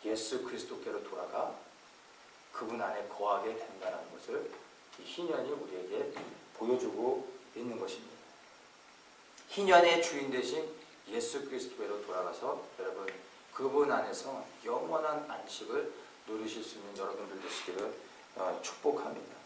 예수 그리스도께로 돌아가 그분 안에 거하게 된다는 것을 이 희년이 우리에게 보여주고 있는 것입니다. 희년의 주인 대신 예수 그리스도로 돌아가서 여러분 그분 안에서 영원한 안식을 누리실 수 있는 여러분들 되시기를 축복합니다.